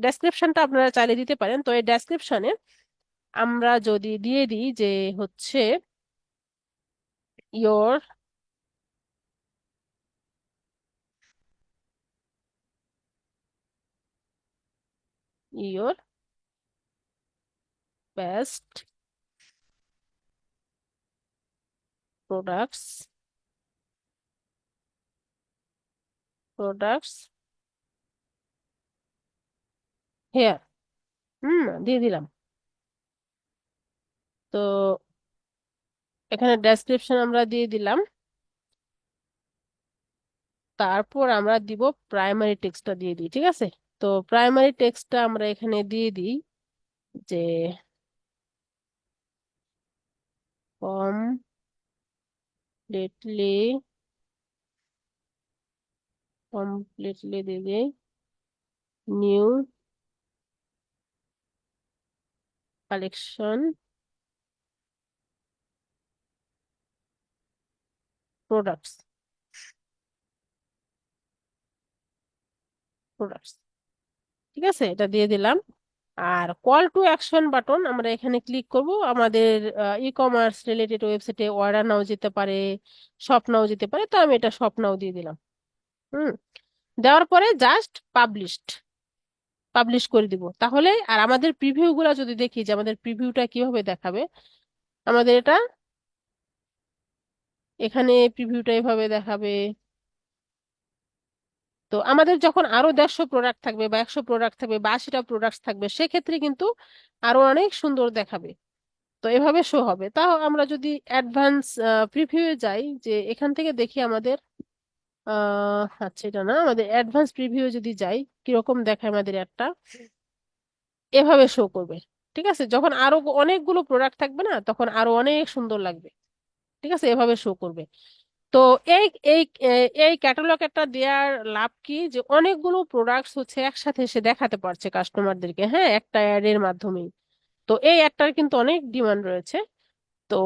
ডেসক্রিপশনটা আপনারা চাইলে দিতে পারেন। তো এই ডেসক্রিপশনে আমরা যদি দিয়ে দিই যে হচ্ছে your your best products products here, দিয়ে দিলাম। তো এখানে ডেসক্রিপশন আমরা দিয়ে দিলাম। তারপর আমরা দিব প্রাইমারি টেক্সটটা দিয়ে দিই, ঠিক আছে? তো প্রাইমারি টেক্সটটা আমরা এখানে দিয়ে দিই যে কমপ্লিটলি কমপ্লিটলি দিয়ে দিই নিউ কালেকশন প্রোডাক্টস প্রোডাক্টস, ঠিক আছে, এটা দিয়ে দিলাম। আর কল টু অ্যাকশন বাটন আমরা এখানে ক্লিক করব। আমাদের ই কমার্স রিলেটেড ওয়েবসাইটে অর্ডার নাও যেতে পারে, শপ নাও যেতে পারে, তো আমি এটা শপ নাও দিয়ে দিলাম। হুম, দেওয়ার পরে জাস্ট পাবলিশ করে দিব। তাহলে আর আমাদের প্রিভিউ গুলা যদি দেখি যে আমাদের প্রিভিউটা কিভাবে দেখাবে, আমাদের এটা এখানে প্রিভিউটা এভাবে দেখাবে। তো আমাদের যখন আরো 150 প্রোডাক্ট থাকবে বা 100 প্রোডাক্ট থাকবে বা 80টা প্রোডাক্ট থাকবে, সেক্ষেত্রে কিন্তু আরো অনেক সুন্দর দেখাবে। তো এভাবে শো হবে। তাও আমরা যদি অ্যাডভান্স প্রিভিউ যাই, যে এখান থেকে দেখি আমাদের আচ্ছা এটা না, আমাদের অ্যাডভান্স প্রিভিউ যদি যাই কিরকম দেখায় আমাদের একটা, এভাবে শো করবে। ঠিক আছে, যখন আরো অনেকগুলো প্রোডাক্ট থাকবে না, তখন আরো অনেক সুন্দর লাগবে। ঠিক আছে, এভাবে শো করবে। তো এই এই এই ক্যাটালগ একটা দেওয়ার লাভ কি, যে অনেকগুলো প্রোডাক্টস হচ্ছে একসাথে এসে দেখাতে পারছে কাস্টমারদেরকে, হ্যাঁ, একটা অ্যাড এর মাধ্যমেই। তো এই অ্যাডটার কিন্তু অনেক ডিমান্ড রয়েছে। তো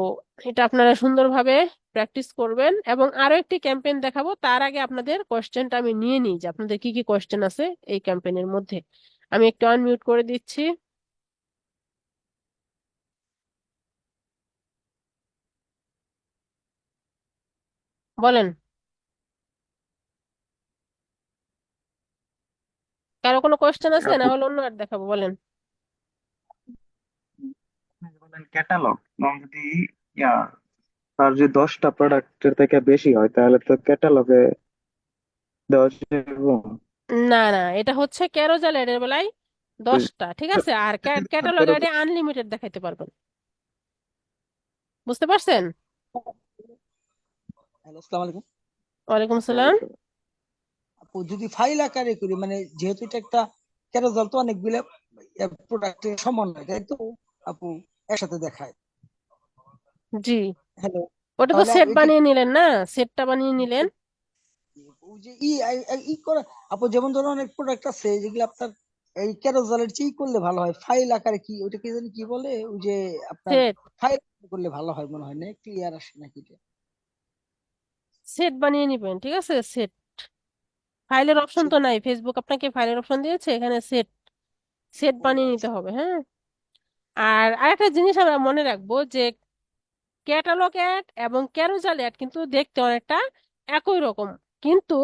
এটা আপনারা সুন্দরভাবে প্র্যাকটিস করবেন। এবং আরো একটি ক্যাম্পেইন দেখাবো, তার আগে আপনাদের কোয়েশ্চেনটা আমি নিয়ে নিই যে আপনাদের কি কি কোয়েশ্চেন আছে এই ক্যাম্পেইনের মধ্যে। আমি একটু আনমিউট করে দিচ্ছি। বলেন, কারো কোনো কোয়েশ্চেন আছে, না আপু, হলে অন্য আর দেখাবো, বলেন। আপনি যে বললেন ক্যাটালগ, যদি ইয়া তার যদি 10টা প্রোডাক্টের থেকে বেশি হয় তাহলে তো ক্যাটালগে দেওয়া যাবে। না না, এটা হচ্ছে ক্যারোজাল এর বেলায় 10টা, ঠিক আছে? আর ক্যাটালগ তারপরে অ্যাডে আনলিমিটেড দেখাইতে পারবেন। বুঝতে পারছেন? হ্যালো, আসসালামু আলাইকুম। ওয়ালাইকুম আসসালাম। আপু, যদি ফাইল আকারে করি, মানে যেহেতু এটা একটা ক্যারোজাল, তো অনেকগুলো প্রোডাক্টের সমন্বয়, তাই তো আপু, একসাথে দেখায়। জি, হ্যালো, ওটা তো তাহলে সেট এটা বানিয়ে নিলেন না, সেটটা বানিয়ে নিলেন। ওই যে ই করে আপু, যেমন ধরুন অনেক প্রোডাক্ট আছে যেগুলো আপনার এই ক্যারোজালের চেয়ে করলে ভালো হয়, ফাইল আকারে, কি ওইটা কি জানি কি বলে, ওই যে আপনার সেট ফাইল করলে ভালো হয় মনে হয়, না ক্লিয়ার আসে নাকি এটা? সেট বানিয়ে নিবেন, ঠিক আছে, সেট। ফাইলের অপশন সেট। তো নাই, ফেসবুক আপনাকে ফাইলের অপশন দিয়েছে, এখানে সেট সেট ও বানিয়ে নিতে আচ্ছা। হবে, হ্যাঁ। আর আরেকটা জিনিস আমরা মনে রাখবো যে ক্যাটালগ অ্যাড এবং ক্যারোজাল অ্যাড কিন্তু দেখতে অনেকটা একই রকম, কিন্তু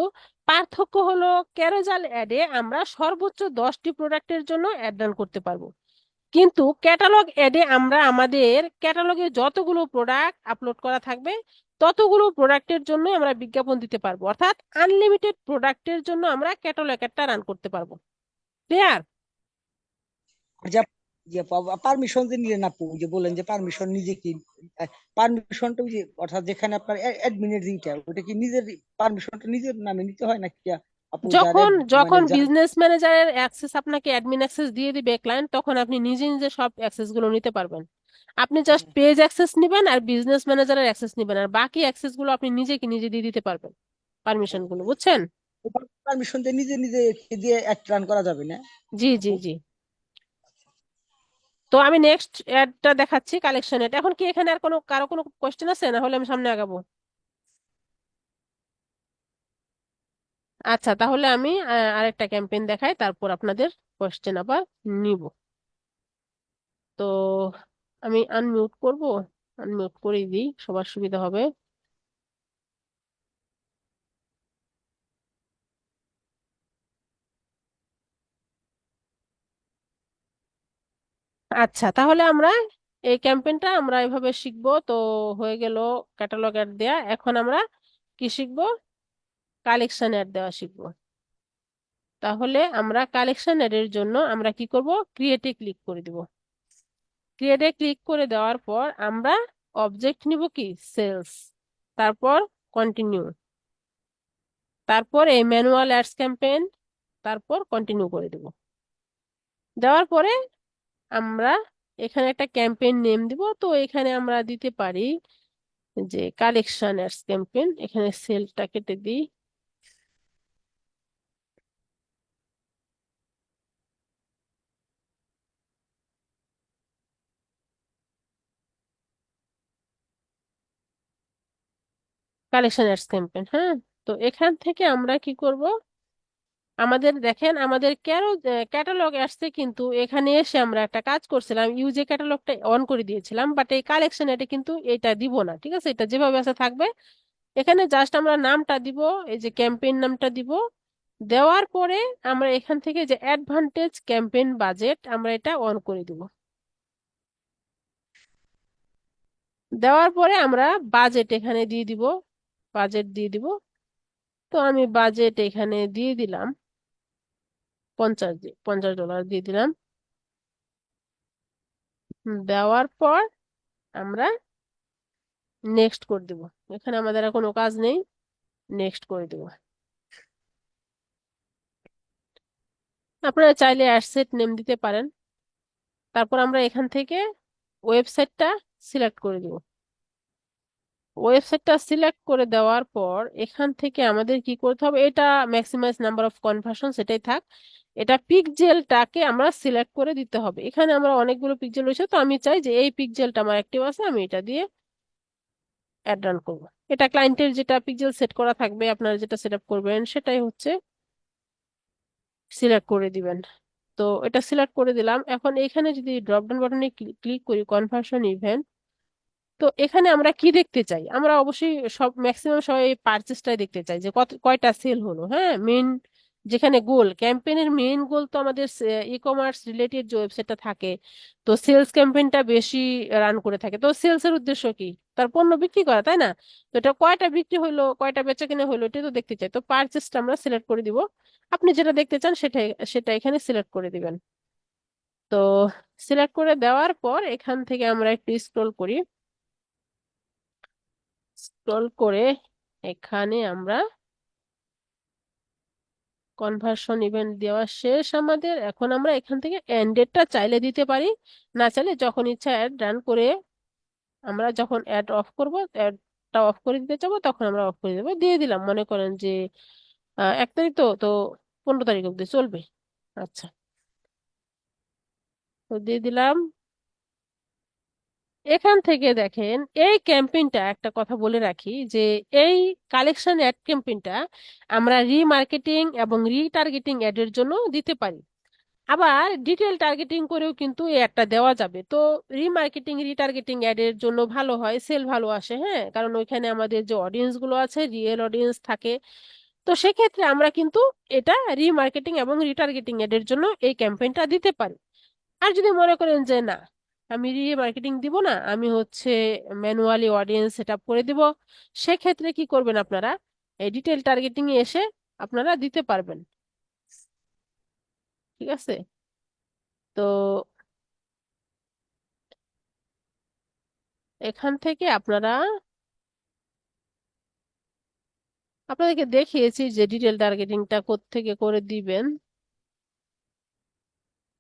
পার্থক্য হলো ক্যারোজাল অ্যাডে আমরা সর্বোচ্চ 10টি প্রোডাক্টের জন্য অ্যাড রান করতে পারবো, কিন্তু ক্যাটালগ অ্যাডে আমরা আমাদের ক্যাটালগে যতগুলো প্রোডাক্ট আপলোড করা থাকবে ততগুলো প্রোডাক্টের জন্য আমরা বিজ্ঞাপন দিতে পারবো, অর্থাৎ আনলিমিটেড প্রোডাক্টের জন্য আমরা ক্যাটালগ অ্যাডটা রান করতে পারবো। ক্লিয়ার? আর যে যে পারমিশন যে নিলেন আপু, যে বলেন যে পারমিশন নিজে কি, পারমিশনটা ওই যে অর্থাৎ যেখানে আপনার অ্যাডমিনের যেটা, ওটা কি নিজের পারমিশনটা নিজের নামে নিতে হয় নাকি আপু, যার যখন মানে যখন যার। বিজনেস ম্যানেজারের অ্যাক্সেস আপনাকে অ্যাডমিন অ্যাক্সেস দিয়ে দিবে ক্লায়েন্ট, তখন আপনি নিজে নিজে সব অ্যাক্সেস গুলো নিতে পারবেন। আপনি জাস্ট পেজ অ্যাক্সেস নেবেন আর বিজনেস ম্যানেজারের অ্যাক্সেস নেবেন, আর বাকি অ্যাক্সেস গুলো আপনি নিজেকে নিজে দিয়ে দিতে পারবেন, পারমিশন গুলো, বুঝছেন? পারমিশন দিয়ে নিজে নিজে দিয়ে অ্যাড রান করা যাবে না জি জি আপু? জি। তো আমি নেক্সট অ্যাডটা দেখাচ্ছি, কালেকশন অ্যাড। এখন কি এখানে আর কারো কোনো কোশ্চেন আছে, না হলে আমি সামনে আগাবো? আচ্ছা, তাহলে আমি আরেকটা ক্যাম্পেইন দেখাই, তারপর আপনাদের কোশ্চেন আবার নিব। তো আমি আনমিউট করব, আনমিউট করে দিই, সবার সুবিধা হবে। আচ্ছা, তাহলে আমরা এই ক্যাম্পেইনটা আমরা এভাবে শিখবো তো। হয়ে গেল ক্যাটালগ অ্যাড দেয়া, এখন আমরা কি শিখবো? কালেকশন অ্যাড দেওয়া শিখবো। তাহলে আমরা কালেকশন অ্যাড এর জন্য আমরা কি করব? ক্রিয়েটে ক্লিক করে দিব। ক্রিয়েটে ক্লিক করে দেওয়ার পর আমরা অবজেক্ট নিব কি, সেলস, তারপর কন্টিনিউ, তারপর এই ম্যানুয়াল অ্যাডস ক্যাম্পেইন, তারপর কন্টিনিউ করে দিব। দেওয়ার পরে আমরা এখানে একটা ক্যাম্পেইন নেম দিব, তো এখানে আমরা দিতে পারি যে কালেকশন অ্যাডস ক্যাম্পেইন, এখানে সেলটা কেটে দিই। কালেকশন অ্যাডস ক্যাম্পেইন, হ্যাঁ। তো এখান থেকে আমরা কি করব? আমাদের দেখেন, আমাদের ক্যাটালগ অ্যাডসে কিন্তু এখানে এসে আমরা একটা কাজ করছিলাম, ইউজে ক্যাটালগটা অন করে দিয়েছিলাম, বাট এই কালেকশন এটা কিন্তু এটা দিব না, ঠিক আছে? এটা যেভাবে আছে থাকবে। এখানে জাস্ট আমরা নামটা দিব, এই যে ক্যাম্পেইন নামটা দিব। দেওয়ার পরে আমরা এখান থেকে যে অ্যাডভান্টেজ ক্যাম্পেইন বাজেট আমরা এটা অন করে দিব। দেওয়ার পরে আমরা বাজেট এখানে দিয়ে দিব, বাজেট দিয়ে দিব। তো আমি বাজেট এখানে দিয়ে দিলাম 50 ডলার দিয়ে দিলাম। দেওয়ার পর আমরা নেক্সট করে দিব। এখানে আমাদের আর কোনো কাজ নেই, নেক্সট করে দিব। আপনারা চাইলে অ্যাডসেট নেম দিতে পারেন। তারপর আমরা এখান থেকে ওয়েবসাইটটা সিলেক্ট করে দিব। ওয়েবসাইটটা সিলেক্ট করে দেওয়ার পর এখান থেকে আমাদের কি করতে হবে, এটা ম্যাক্সিমাইজ নাম্বার অফ কনভার্সন সেটাই থাক, এটা পিকজেলটাকে আমরা সিলেক্ট করে দিতে হবে। এখানে আমরা অনেকগুলো পিকজেল রয়েছে, তো আমি চাই যে এই পিকজেলটা আমার অ্যাক্টিভ আছে, আমি এটা দিয়ে অ্যাড রান করবো। এটা ক্লায়েন্টের যেটা পিকজেল সেট করা থাকবে, আপনারা যেটা সেট আপ করবেন সেটাই হচ্ছে সিলেক্ট করে দিবেন। তো এটা সিলেক্ট করে দিলাম। এখন এখানে যদি ড্রপ ডাউন বাটনে ক্লিক করি, কনভার্সন ইভেন্ট, তো এখানে আমরা কি দেখতে চাই? আমরা অবশ্যই সব ম্যাক্সিমাম সবাই পারচেসটাই দেখতে চাই, যে কয়টা সেল হলো, হ্যাঁ। মেন যেখানে গোল, ক্যাম্পেইনের মেইন গোল তো আমাদের ই কমার্স রিলেটেড যে ওয়েবসাইটটা থাকে, তো সেলস ক্যাম্পেইনটা বেশি রান করে থাকে। তো সেলস এর উদ্দেশ্য কি? তার পণ্য বিক্রি করা, তাই না? তো এটা কয়টা বিক্রি হইলো, কয়টা বেচা কিনা হইলো, এটা তো দেখতে চাই। তো পারচেসটা আমরা সিলেক্ট করে দিব। আপনি যেটা দেখতে চান সেটাই সেটা এখানে সিলেক্ট করে দিবেন। তো সিলেক্ট করে দেওয়ার পর এখান থেকে আমরা একটু স্ক্রল করি, স্ক্রল করে এখানে আমরা কনভার্সন ইভেন্ট দেওয়া শেষ আমাদের। এখন আমরা এখান থেকে এন্ড ডেটটা চাইলে দিতে পারি, না চাইলে যখন ইচ্ছা অ্যাড রান করে আমরা যখন অ্যাড অফ করব, অ্যাডটা অফ করে দিতে চাবো তখন আমরা অফ করে দেবো। দিয়ে দিলাম, মনে করেন যে 1 তারিখ, তো তো 15 তারিখ অব্দি চলবে। আচ্ছা, তো দিয়ে দিলাম এখান থেকে দেখেন এই ক্যাম্পেইনটা, একটা কথা বলে রাখি যে এই কালেকশন অ্যাড ক্যাম্পেইনটা আমরা রিমার্কেটিং এবং রিটার্গেটিং অ্যাডের জন্য দিতে পারি। আবার ডিটেল টার্গেটিং করেও কিন্তু এই একটা দেওয়া যাবে। তো রিমার্কেটিং রিটার্গেটিং অ্যাডের জন্য ভালো হয়, সেল ভালো আসে, হ্যাঁ, কারণ ওইখানে আমাদের যে অডিয়েন্স গুলো আছে রিয়েল অডিয়েন্স থাকে। তো সেক্ষেত্রে আমরা কিন্তু এটা রিমার্কেটিং এবং রিটার্গেটিং অ্যাডের জন্য এই ক্যাম্পেইনটা দিতে পারি। আর যদি মনে করেন যে না, আমি রিমার্কেটিং দিব না, আমি হচ্ছে ম্যানুয়ালি অডিয়েন্স সেট আপ করে দিব, সেক্ষেত্রে কি করবেন আপনারা, এই ডিটেল টার্গেটিং এ এসে আপনারা দিতে পারবেন। ঠিক আছে? তো এখান থেকে আপনাদেরকে দেখিয়েছি যে ডিটেল টার্গেটিংটা কোত্থেকে করে দিবেন।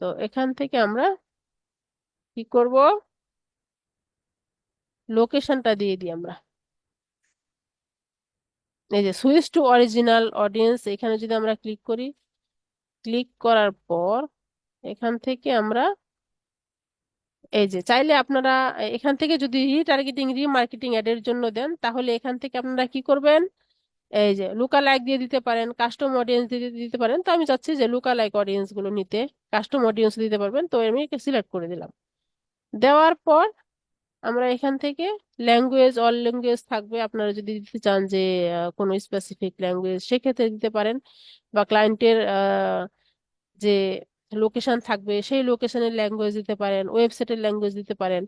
তো এখান থেকে আমরা কি করব, লোকেশনটা দিয়ে দিই আমরা। এই যে সুইচ টু অরিজিনাল অডিয়েন্স, এখানে যদি আমরা ক্লিক করি, ক্লিক করার পর এখান থেকে আমরা এই যে চাইলে আপনারা এখান থেকে যদি রিটার্গেটিং রিমার্কেটিং অ্যাডের জন্য দেন, তাহলে এখান থেকে আপনারা কি করবেন, এই যে লুকা লাইক দিয়ে দিতে পারেন, কাস্টম অডিয়েন্স দিয়ে দিতে পারেন। তো আমি চাচ্ছি যে লুকা লাইক অডিয়েন্স গুলো নিতে, কাস্টম অডিয়েন্স দিতে পারবেন, তো আমি সিলেক্ট করে দিলাম। দেওয়ার পর আমরা এখান থেকে ল্যাঙ্গুয়েজ, অল ল্যাঙ্গুয়েজ থাকবে, আপনারা যদি দিতে চান যে কোনো স্পেসিফিক ল্যাঙ্গুয়েজ সেক্ষেত্রে দিতে পারেন, বা ক্লায়েন্টের যে লোকেশন থাকবে সেই লোকেশনের ল্যাঙ্গুয়েজ দিতে পারেন, ওয়েবসাইটের ল্যাঙ্গুয়েজ দিতে পারেন।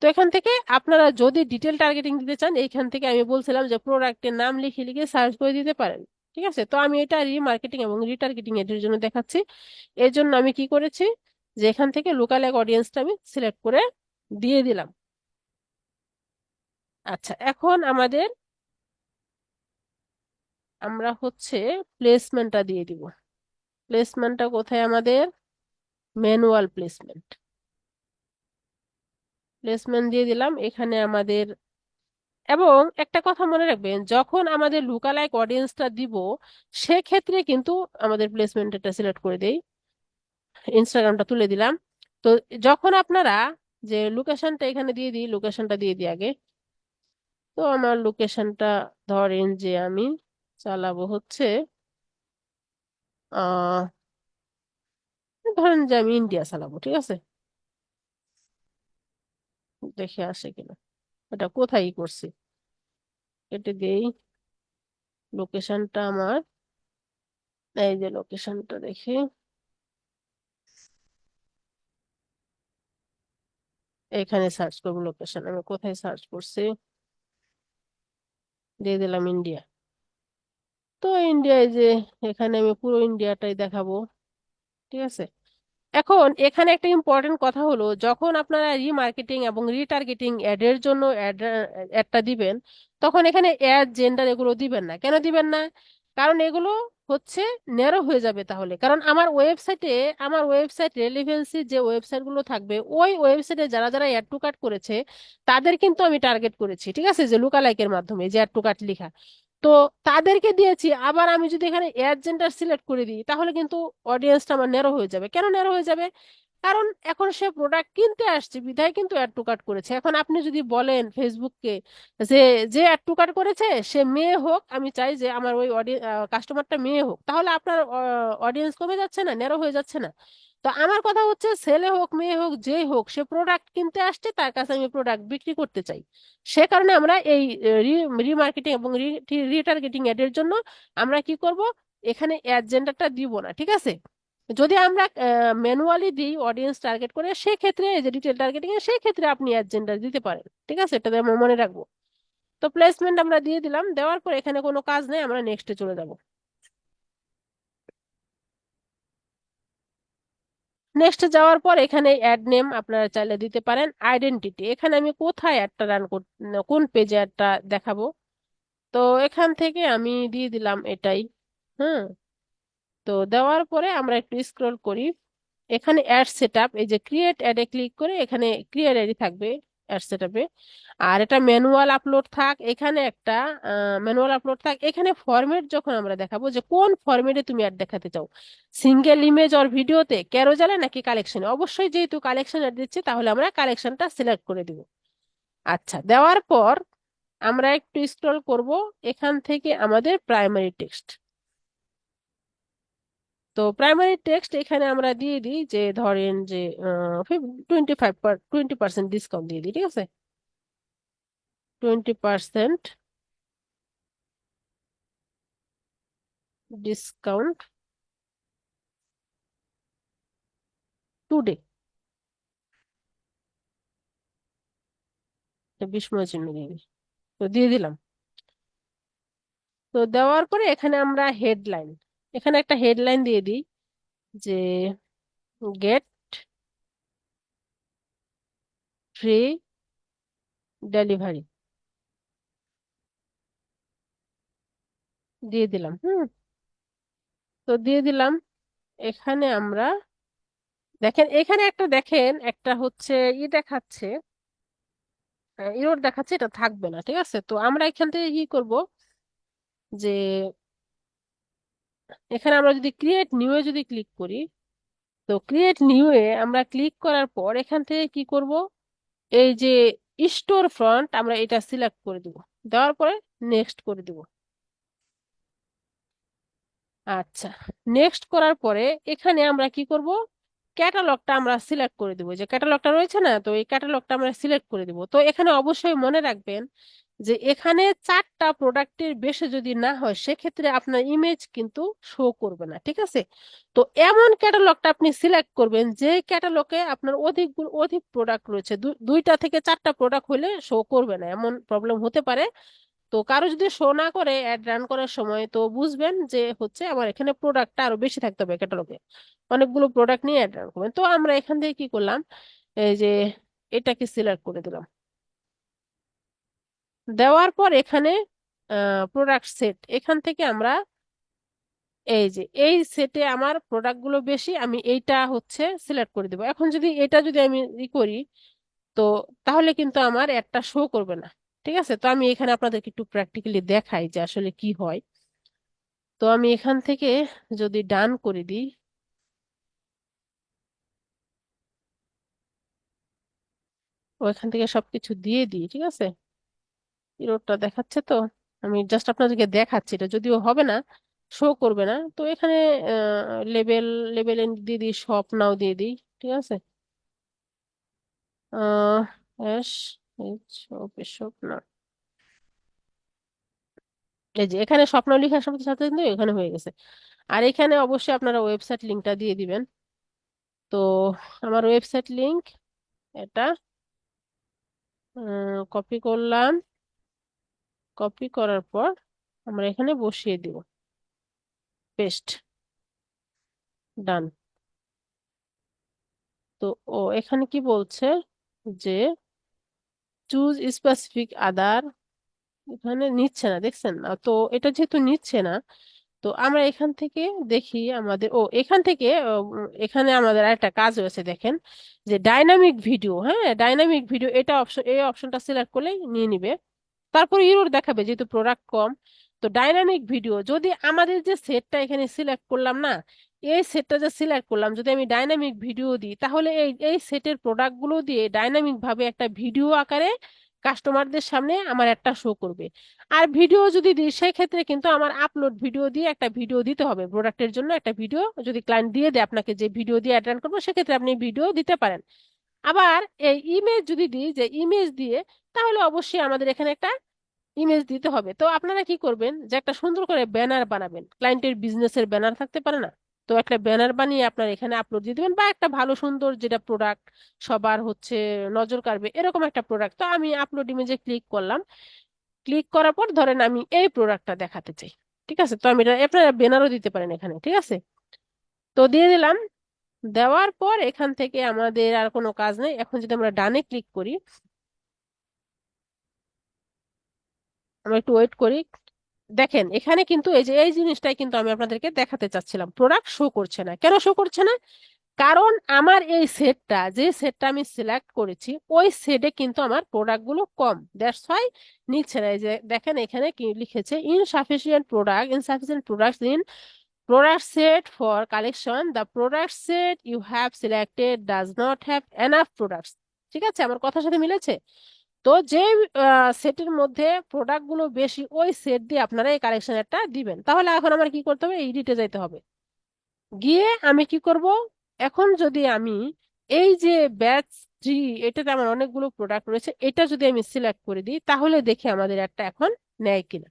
তো এখান থেকে আপনারা যদি ডিটেল টার্গেটিং দিতে চান, এইখান থেকে আমি বলছিলাম যে প্রোডাক্টের নাম লিখে লিখে সার্চ করে দিতে পারেন। ঠিক আছে? তো আমি এটা রিমার্কেটিং এবং রিটার্গেটিং এর জন্য দেখাচ্ছি। এর জন্য আমি কি করেছি, যে এখান থেকে লোকাল এক অডিয়েন্সটা আমি সিলেক্ট করে দিয়ে দিলাম। আচ্ছা, এখন আমরা হচ্ছে প্লেসমেন্টটা দিয়ে দিব। প্লেসমেন্টটা কোথায় আমাদের, ম্যানুয়াল প্লেসমেন্ট। প্লেসমেন্ট দিয়ে দিলাম এখানে আমাদের। এবং একটা কথা মনে রাখবেন, যখন আমাদের লুকালাইক অডিয়েন্সটা দিব সেক্ষেত্রে কিন্তু আমাদের প্লেসমেন্টটা সিলেক্ট করে দেই, ইনস্টাগ্রামটা তুলে দিলাম। তো যখন আপনারা যে লোকেশনটা এখানে দিয়ে দিই, লোকেশনটা দিয়ে দিই আগে। তো আমার লোকেশনটা ধরেন যে আমি চালাবো হচ্ছে আহ ধরেন যে আমি ইন্ডিয়া চালাবো। ঠিক আছে? দেখে আসে কিনা, এটা কোথায় করছি, কেটে দেই লোকেশনটা আমার। এই যে লোকেশনটা দেখি, এখানে সার্চ করবো লোকেশন, আমি কোথায় সার্চ করছি, দিয়ে দিলাম ইন্ডিয়া। তো ইন্ডিয়ায় যে এখানে আমি পুরো ইন্ডিয়াটাই দেখাবো। ঠিক আছে? এখন এখানে একটা ইম্পর্টেন্ট কথা হলো, যখন আপনারা রিমার্কেটিং এবং রিটার্গেটিং অ্যাডের জন্য অ্যাডটা দিবেন, তখন এখানে অ্যাড জেন্ডার এগুলো দিবেন না। কেন দিবেন না? কারণ এগুলো হচ্ছে ন্যারো হয়ে যাবে তাহলে। কারণ আমার ওয়েবসাইট রেলিভেন্সি যে ওয়েবসাইটগুলো থাকবে, ওই ওয়েবসাইটে যারা যারা অ্যাড টু কার্ট করেছে তাদের কিন্তু আমি টার্গেট করেছি। ঠিক আছে? যে লুকালাইকের মাধ্যমে যে অ্যাড টু কার্ট লেখা, তো তাদেরকে দিয়েছি। আবার আমি যদি এখানে অ্যাড জেন্ডার সিলেক্ট করে দিই, তাহলে কিন্তু অডিয়েন্সটা আমার ন্যারো হয়ে যাবে। কেন ন্যারো হয়ে যাবে? কারণ এখন সে প্রোডাক্ট কিনতে আসছে বিধায় কিন্তু অ্যাড টু কার্ট করেছে। এখন আপনি যদি বলেন ফেসবুককে যে যে অ্যাড টু কার্ট করেছে সে মেয়ে হোক, আমি চাই যে আমার ওই কাস্টমারটা মেয়ে হোক, তাহলে আপনার অডিয়েন্স কমে যাচ্ছে না, ন্যারো হয়ে যাচ্ছে না? তো আমার কথা হচ্ছে, ছেলে হোক মেয়ে হোক যেই হোক, সে প্রোডাক্ট কিনতে আসছে, তার কাছে আমি প্রোডাক্ট বিক্রি করতে চাই। সে কারণে আমরা এই রিমার্কেটিং এবং রিটার্গেটিং এর জন্য আমরা কি করব, এখানে এজেন্ডাটা দিব না। ঠিক আছে? যদি আমরা ম্যানুয়ালি দিই অডিয়েন্স টার্গেট করে, সেক্ষেত্রে এই যে ডিটেল টার্গেটিং এ সেই ক্ষেত্রে আপনি এজেন্ডা দিতে পারেন। ঠিক আছে? এটা আমরা মনে রাখবো। তো প্লেসমেন্ট আমরা দিয়ে দিলাম, দেওয়ার পর এখানে কোনো কাজ নেই, আমরা নেক্সটে চলে যাব। নেক্সট যাওয়ার পর এখানে অ্যাড নেম আপনারা চাইলে দিতে পারেন। আইডেন্টিটি, এখানে আমি কোথায় অ্যাডটা কোন পেজে অ্যাডটা দেখাবো, তো এখান থেকে আমি দিয়ে দিলাম এটাই। হ্যাঁ। তো দেওয়ার পরে আমরা একটু স্ক্রল করি, এখানে অ্যাড সেটআপ, এই যে ক্রিয়েট অ্যাডে ক্লিক করে এখানে ক্রিয়েট অ্যাডই থাকবে অ্যাড সেটআপে। আর এটা ম্যানুয়াল আপলোড থাক, এখানে একটা ম্যানুয়াল আপলোড থাক। এখানে ফরম্যাট যখন আমরা দেখাবো যে কোন ফরম্যাটে তুমি অ্যাড দেখাতে চাও, সিঙ্গেল ইমেজ অর ভিডিওতে, ক্যারোজালে নাকি কালেকশনে, অবশ্যই যেহেতু কালেকশন অ্যাড দিচ্ছে তাহলে আমরা কালেকশনটা সিলেক্ট করে দিব। আচ্ছা, দেওয়ার পর আমরা একটু স্ক্রল করব, এখান থেকে আমাদের প্রাইমারি টেক্সট। তো প্রাইমারি টেক্সট এখানে আমরা দিয়ে দিই যে ধরেন যে 20% ডিসকাউন্ট দিয়ে দিই, ঠিক আছে? 20% ডিসকাউন্ট টুডে, বিস্ময় চিহ্ন দিয়ে দিই। তো দিয়ে দিলাম। তো দেওয়ার পরে এখানে আমরা হেডলাইন, এখানে একটা হেডলাইন দিয়ে দিই যে গেট ফ্রি ডেলিভারি, দিয়ে দিলাম। তো দিয়ে দিলাম। এখানে আমরা দেখেন, এখানে একটা দেখেন, একটা হচ্ছে দেখাচ্ছে, ইরোর দেখাচ্ছে, এটা থাকবে না, ঠিক আছে? তো আমরা এখান থেকে কি করব, যে এখানে আমরা যদি ক্রিয়েট নিউ এ যদি ক্লিক করি, তো ক্রিয়েট নিউ এ আমরা ক্লিক করার পর এখান থেকে কি করব, এই যে স্টোর ফ্রন্ট আমরা এটা সিলেক্ট করে দিব, দেওয়ার পরে নেক্সট করে দিব। আচ্ছা, নেক্সট করার পরে এখানে আমরা কি করব, ক্যাটালগটা আমরা সিলেক্ট করে দিব, যে ক্যাটালগটা রয়েছে না, তো এই ক্যাটালগটা আমরা সিলেক্ট করে দিব। তো এখানে অবশ্যই মনে রাখবেন যে এখানে 4টা প্রোডাক্টের বেশি যদি না হয় সেক্ষেত্রে আপনার ইমেজ কিন্তু শো করবে না, ঠিক আছে? তো এমন ক্যাটালগটা আপনি সিলেক্ট করবেন যে ক্যাটালগে আপনার অধিক প্রোডাক্ট রয়েছে, 2টা থেকে 4টা প্রোডাক্ট হলে শো করবে না, এমন প্রবলেম হতে পারে। তো কারো যদি শো না করে অ্যাড রান করার সময়, তো বুঝবেন যে হচ্ছে আমার এখানে প্রোডাক্টটা আরো বেশি থাকতে হবে ক্যাটালগে, অনেকগুলো প্রোডাক্ট নিয়ে অ্যাড রান করবেন। তো আমরা এখান থেকে কি করলাম, এই যে এটাকে সিলেক্ট করে দিলাম। দেওয়ার পর এখানে প্রোডাক্ট সেট, এখান থেকে আমরা এই যে এই সেটে আমার প্রোডাক্ট গুলো বেশি, আমি এইটা হচ্ছে সিলেক্ট করে দেবো। এখন যদি এটা যদি আমি করি, তো তাহলে কিন্তু আমার একটা শো করবে না, ঠিক আছে? তো আমি এখানে আপনাদেরকে একটু প্র্যাকটিক্যালি দেখাই যে আসলে কি হয়। তো আমি এখান থেকে যদি ডান করে দিই, ওইখান থেকে সবকিছু দিয়ে দিই, ঠিক আছে? ইরোরটা দেখাচ্ছে তো, আমি জাস্ট আপনাদেরকে দেখাচ্ছি, এটা যদিও হবে না, শো করবে না। তো এখানে লেবেল লেবেল দিয়ে দিই, শপ নাও দিয়ে দিই, ঠিক আছে? আহ এস শপ নাও, এই যে এখানে স্বপ্ন লেখার সাথে সাথে কিন্তু এখানে হয়ে গেছে। আর এখানে অবশ্যই আপনারা ওয়েবসাইট লিঙ্কটা দিয়ে দিবেন। তো আমার ওয়েবসাইট লিংক এটা কপি করলাম, কপি করার পর আমরা এখানে বসিয়ে দিব, পেস্ট, ডান। তো ও এখানে কি বলছে যে চুজ স্পেসিফিক আদার, এখানে নিচ্ছে না, দেখছেন না? তো এটা যেহেতু নিচ্ছে না, তো আমরা এখান থেকে দেখি আমাদের, এখান থেকে এখানে আমাদের আরেকটা কাজ রয়েছে, দেখেন যে ডাইনামিক ভিডিও। হ্যাঁ, ডাইনামিক ভিডিও, এটা অপশন, এই অপশনটা সিলেক্ট করলেই নিয়ে নিবে। তারপর ইরর দেখাবে যেহেতু প্রোডাক্ট কম। তো ডাইনামিক ভিডিও, যদি আমাদের যে সেটটা এখানে সিলেক্ট করলাম না, এই সেটটা যে সিলেক্ট করলাম, যদি আমি ডাইনামিক ভিডিও দিই, তাহলে এই এই সেটের প্রোডাক্ট গুলো দিয়ে ডাইনামিক ভাবে একটা ভিডিও আকারে কাস্টমারদের সামনে আমার একটা শো করবে। আর ভিডিও যদি দিই সেক্ষেত্রে কিন্তু আমার আপলোড ভিডিও দিয়ে একটা ভিডিও দিতে হবে, প্রোডাক্টের জন্য একটা ভিডিও যদি ক্লায়েন্ট দিয়ে দেয় আপনাকে, যে ভিডিও দিয়ে অ্যাড রান করবো, সেক্ষেত্রে আপনি ভিডিও দিতে পারেন। আবার এই ইমেজ যদি দিই, যে ইমেজ দিয়ে, তাহলে অবশ্যই আমাদের এখানে একটা ইমেজ দিতে হবে। তো আপনারা কি করবেন, যে একটা সুন্দর করে ব্যানার বানাবেন, ক্লায়েন্টের বিজনেসের ব্যানার থাকতে পারে না? তো একটা ব্যানার বানিয়ে আপনার এখানে আপলোড দিয়ে দিবেন, বা একটা ভালো সুন্দর যেটা প্রোডাক্ট সবার হচ্ছে নজর কাড়বে, এরকম একটা প্রোডাক্ট। তো আমি আপলোড ইমেজে ক্লিক করলাম, ক্লিক করার পর ধরেন আমি এই প্রোডাক্টটা দেখাতে চাই, ঠিক আছে? তো আমি এটা, আপনারা ব্যানারও দিতে পারেন এখানে, ঠিক আছে? তো দিয়ে দিলাম। দেওয়ার পর এখান থেকে আমাদের আর কোনো কাজ নেই। এখন যদি আমরা ডানে ক্লিক করি, আমরা একটু ওয়েট করি, দেখেন এখানে কিন্তু এই যে এই জিনিসটাই কিন্তু আমি আপনাদেরকে দেখাতে চাচ্ছিলাম, প্রোডাক্ট শো করছে না। কেন শো করছে না? কারণ আমার এই সেটটা, যে সেটটা আমি সিলেক্ট করেছি, ওই সেটে কিন্তু আমার প্রোডাক্ট গুলো কম, দ্যাটস ওয়াই নিচ্ছে না। এই যে দেখেন এখানে কি লিখেছে, insufficient products in product set for collection, the product set you have selected does not have enough products. ঠিক আছে, আমার কথার সাথে মিলেছে? তো যে সেটের মধ্যে প্রোডাক্ট গুলো বেশি ওই সেট দিয়ে আপনারা এই কালেকশনটা দিবেন। তাহলে এখন আমার কি করতে হবে, এডিটে যাইতে হবে। গিয়ে আমি কি করব, এখন যদি আমি এই যে ব্যাচ 3, এটাতে আমার অনেকগুলো প্রোডাক্ট রয়েছে, এটা যদি আমি সিলেক্ট করে দিই তাহলে দেখি আমাদের একটা এখন নেয় কিনা।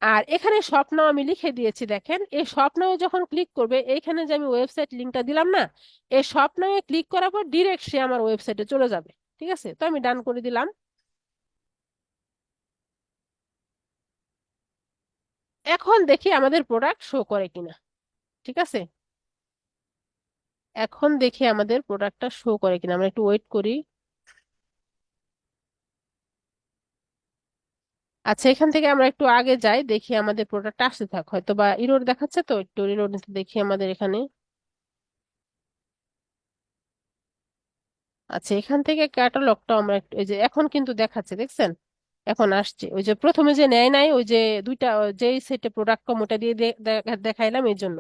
আর এখানে শপ নাও আমি লিখে দিয়েছি, দেখেন এই শপ নাও যখন ক্লিক করবে, এইখানে যে আমি ওয়েবসাইট লিংকটা দিলাম না, এই শপ নাও ক্লিক করার পর ডিরেক্ট সে আমার ওয়েবসাইটে চলে যাবে। ঠিক আছে, তো আমি ডান করে দিলাম। এখন দেখি আমাদের প্রোডাক্ট শো করে কিনা। ঠিক আছে, এখন দেখি আমাদের প্রোডাক্টটা শো করে কিনা, আমরা একটু ওয়েট করি। আচ্ছা, এখান থেকে আমরা একটু আগে যাই, দেখি আমাদের প্রোডাক্ট আসতে থাক, হয়তো বা ইরোর দেখাচ্ছে, তো একটু ইরোর নিতে দেখি আমাদের এখানে। আচ্ছা, এখান থেকে ক্যাটালগটা আমরা একটু, এই যে এখন কিন্তু দেখাচ্ছে, দেখছেন এখন আসছে। ওই যে প্রথমে যে নেয় নাই, ওই যে দুইটা যেই সেটে প্রোডাক্ট কম ওটা দিয়ে দেখাইলাম এই জন্য,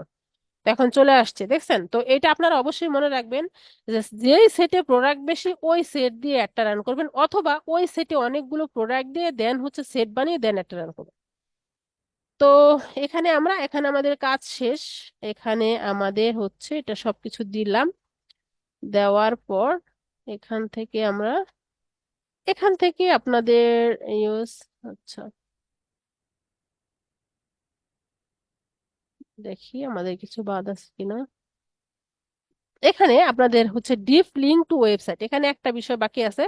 তো এখন চলে আসছে, দেখছেন। তো এটা আপনারা অবশ্যই মনে রাখবেন যে যেই সেটে প্রোডাক্ট বেশি ওই সেট দিয়ে একটা রান করবেন, অথবা ওই সেটে অনেকগুলো প্রোডাক্ট দিয়ে দেন হচ্ছে সেট বানিয়ে দেন একটা রান করবেন। তো এখানে আমাদের কাজ শেষ। এখানে আমাদের হচ্ছে এটা সবকিছু দিলাম, দেওয়ার পর এখান থেকে আপনাদের ইউজ, আচ্ছা দেখি আমাদের কিছু বাদ আছে কিনা। এখানে আপনাদের হচ্ছে ডিপ লিঙ্ক টু ওয়েবসাইট, এখানে একটা বিষয় বাকি আছে।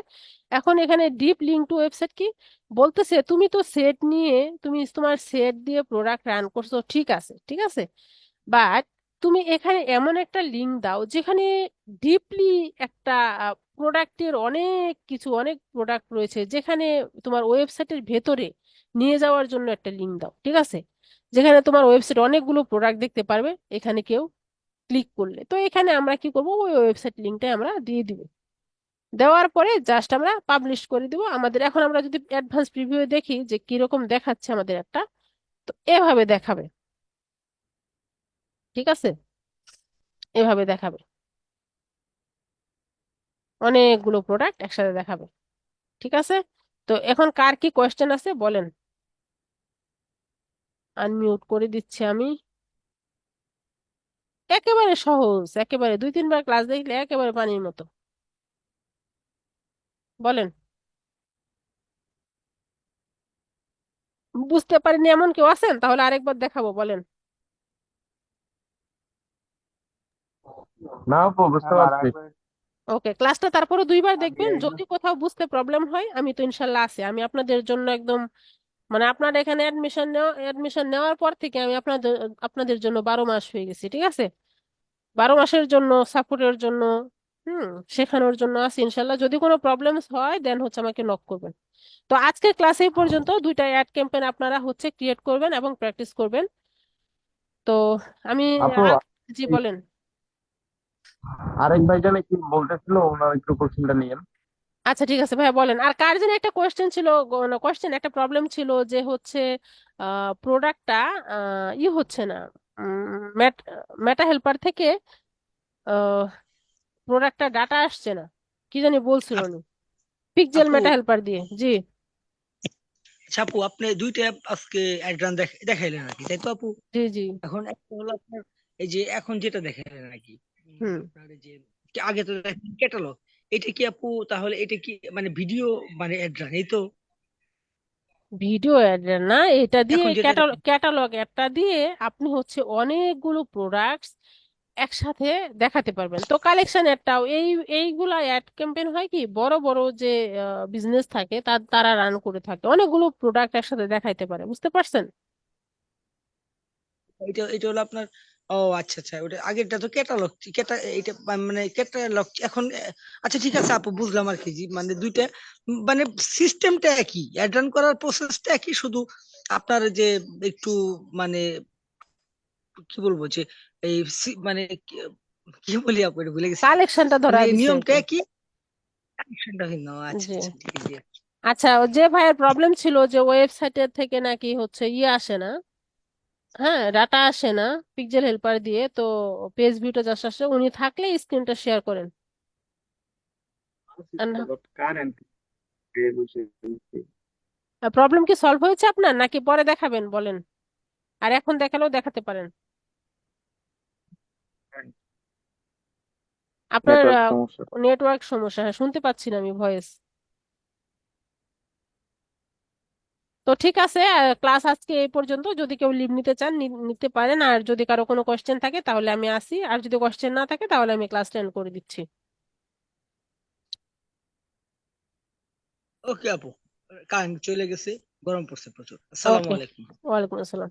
এখন এখানে ডিপ লিঙ্ক টু ওয়েবসাইট কি বলতেছে, তুমি তো সেট নিয়ে, তুমি তোমার সেট দিয়ে প্রোডাক্ট রান করছো, ঠিক আছে ঠিক আছে, বাট তুমি এখানে এমন একটা লিঙ্ক দাও যেখানে ডিপলি একটা প্রোডাক্টের অনেক প্রোডাক্ট রয়েছে, যেখানে তোমার ওয়েবসাইটের ভেতরে নিয়ে যাওয়ার জন্য একটা লিঙ্ক দাও, ঠিক আছে, যেখানে তোমার ওয়েবসাইট অনেকগুলো প্রোডাক্ট দেখতে পারবে এখানে কেউ ক্লিক করলে। তো এখানে আমরা কি করব, ওই ওয়েবসাইট লিঙ্কটা আমরা দিয়ে দিব। দেওয়ার পরে জাস্ট আমরা পাবলিশ করে দিব আমাদের। এখন আমরা যদি অ্যাডভান্স প্রিভিউ দেখি যে কিরকম দেখাচ্ছে আমাদের একটা, তো এভাবে দেখাবে, ঠিক আছে, এভাবে দেখাবে, অনেকগুলো প্রোডাক্ট একসাথে দেখাবে। ঠিক আছে, তো এখন কার কি কোয়েশ্চেন আছে বলেন। আনমিউট করে দিচ্ছি আমি। একেবারে সহজ, একেবারে 2-3 বার ক্লাস দেখলে একেবারে পানির মতো। বলেন, বুঝতে পারিনি এমন কেউ আছেন? তাহলে আরেকবার দেখাবো, বলেন। না আপু, বুঝতে ম্যাম আর পারছি। একবার ওকে, ক্লাসটা তারপরে 2 বার আমি দেখবেন, যদি কোথাও বুঝতে প্রবলেম হয় আমি তো ইনশাল্লাহ আছি, আমি আপনাদের জন্য একদম, মানে আপনার এখানে অ্যাডমিশন নেওয়ার পর থেকে আমি আপনাদের আপনাদের জন্য 12 মাস হয়ে গেছি, ঠিক আছে, 12 মাসের জন্য সাপোর্টের জন্য, হুম, শেখানোর জন্য আছি ইনশাল্লাহ। যদি কোনো প্রবলেমস হয় দেন হচ্ছে আমাকে নক করবেন। তো আজকের ক্লাস এই পর্যন্ত, 2টা অ্যাড ক্যাম্পেইন আপনারা হচ্ছে ক্রিয়েট করবেন এবং প্র্যাকটিস করবেন। তো আমি আপু, জি বলেন। আরেক ভাই জানে কি বলতেছিল, ওনার একটু কোশ্চেনটা নিয়েন। আচ্ছা ঠিক আছে ভাইয়া, বলেন। আর কার যেন একটা কোয়েশ্চেন ছিল, একটা প্রবলেম ছিল যে হচ্ছে প্রোডাক্টটা হচ্ছে না, মেটা হেল্পার থেকে প্রোডাক্টটা ডাটা আসছে না, কি জানি বলছিল উনি, পিকজেল আপু মেটা হেল্পার দিয়ে। জি আচ্ছা আপু, আপনি দুইটা আজকে অ্যাডভান্স দেখাইলেন নাকি, তাই তো আপু? জি জি। এখন একটা হলো আপনার এই যে এখন যেটা দেখাইলেন নাকি, হুম, আপনার এই যে আগে তো ক্যাটালগ, এটা কি আপু তাহলে এটা কি মানে ভিডিও মানে অ্যাডভান্স এই তো? ভিডিও অ্যাড না, এটা দিয়ে এখন যেটা ক্যাটালগ একটা দিয়ে আপনি হচ্ছে অনেকগুলো প্রোডাক্টস একসাথে দেখাতে পারবেন। তো কালেকশন অ্যাডটাও এইগুলা অ্যাড ক্যাম্পেইন হয় কি, বড় বড় যে বিজনেস থাকে তারা রান করে থাকে, অনেকগুলো প্রোডাক্ট একসাথে দেখাইতে পারে, বুঝতে পারছেন। এটা এটা হলো আপনার, ও আচ্ছা আচ্ছা, ওটা আগেরটা তো ক্যাটালগ, এটা মানে ক্যাটালগ এখন আচ্ছা ঠিক আছে আপু, বুঝলাম আর কি, মানে দুইটা মানে সিস্টেমটা একই, অ্যাড রান করার প্রসেসটা একই, শুধু আপনার যে একটু মানে কি বলবো যে এই মানে কি কি বলি আপু, এটা ভুলে গেছি। কালেকশনটা মানে ধরা এই দিছে আর নিয়মটা কি। একই, অ্যাকশনটা ভিন্ন। আচ্ছা জি, আচ্ছা, ঠিক আছে। আচ্ছা, ও যে ভাইয়ের প্রবলেম ছিল যে ওয়েবসাইটের থেকে নাকি হচ্ছে আসে না, হ্যাঁ ডাটা আসে না পিকজেল হেল্পার দিয়ে, তো পেজ ভিউটা জাস্ট আসে, উনি থাকলে স্ক্রিনটা শেয়ার করেন। আর না- কারেন্ট প্রবলেম কি সলভ হয়েছে আপনার, নাকি পরে দেখাবেন বলেন? আর এখন দেখালেও দেখাতে পারেন। আপনার নেটওয়ার্ক সমস্যা। নেটওয়ার্ক সমস্যা, হ্যাঁ শুনতে পাচ্ছি না আমি ভয়েস। তো ঠিক আছে, ক্লাস আজকে এই পর্যন্ত। যদি কেউ লিভ নিতে চান নিতে পারেন, আর যদি কারো কোনো কোশ্চেন থাকে তাহলে আমি আসি, আর যদি কোশ্চেন না থাকে তাহলে আমি ক্লাসটা এন্ড করে দিচ্ছি। ওকে আপু, কারেন্ট চলে গেছে, গরম পড়ছে প্রচুর। আসসালামু ওকে, আলাইকুম। ওয়ালাইকুম আসসালাম।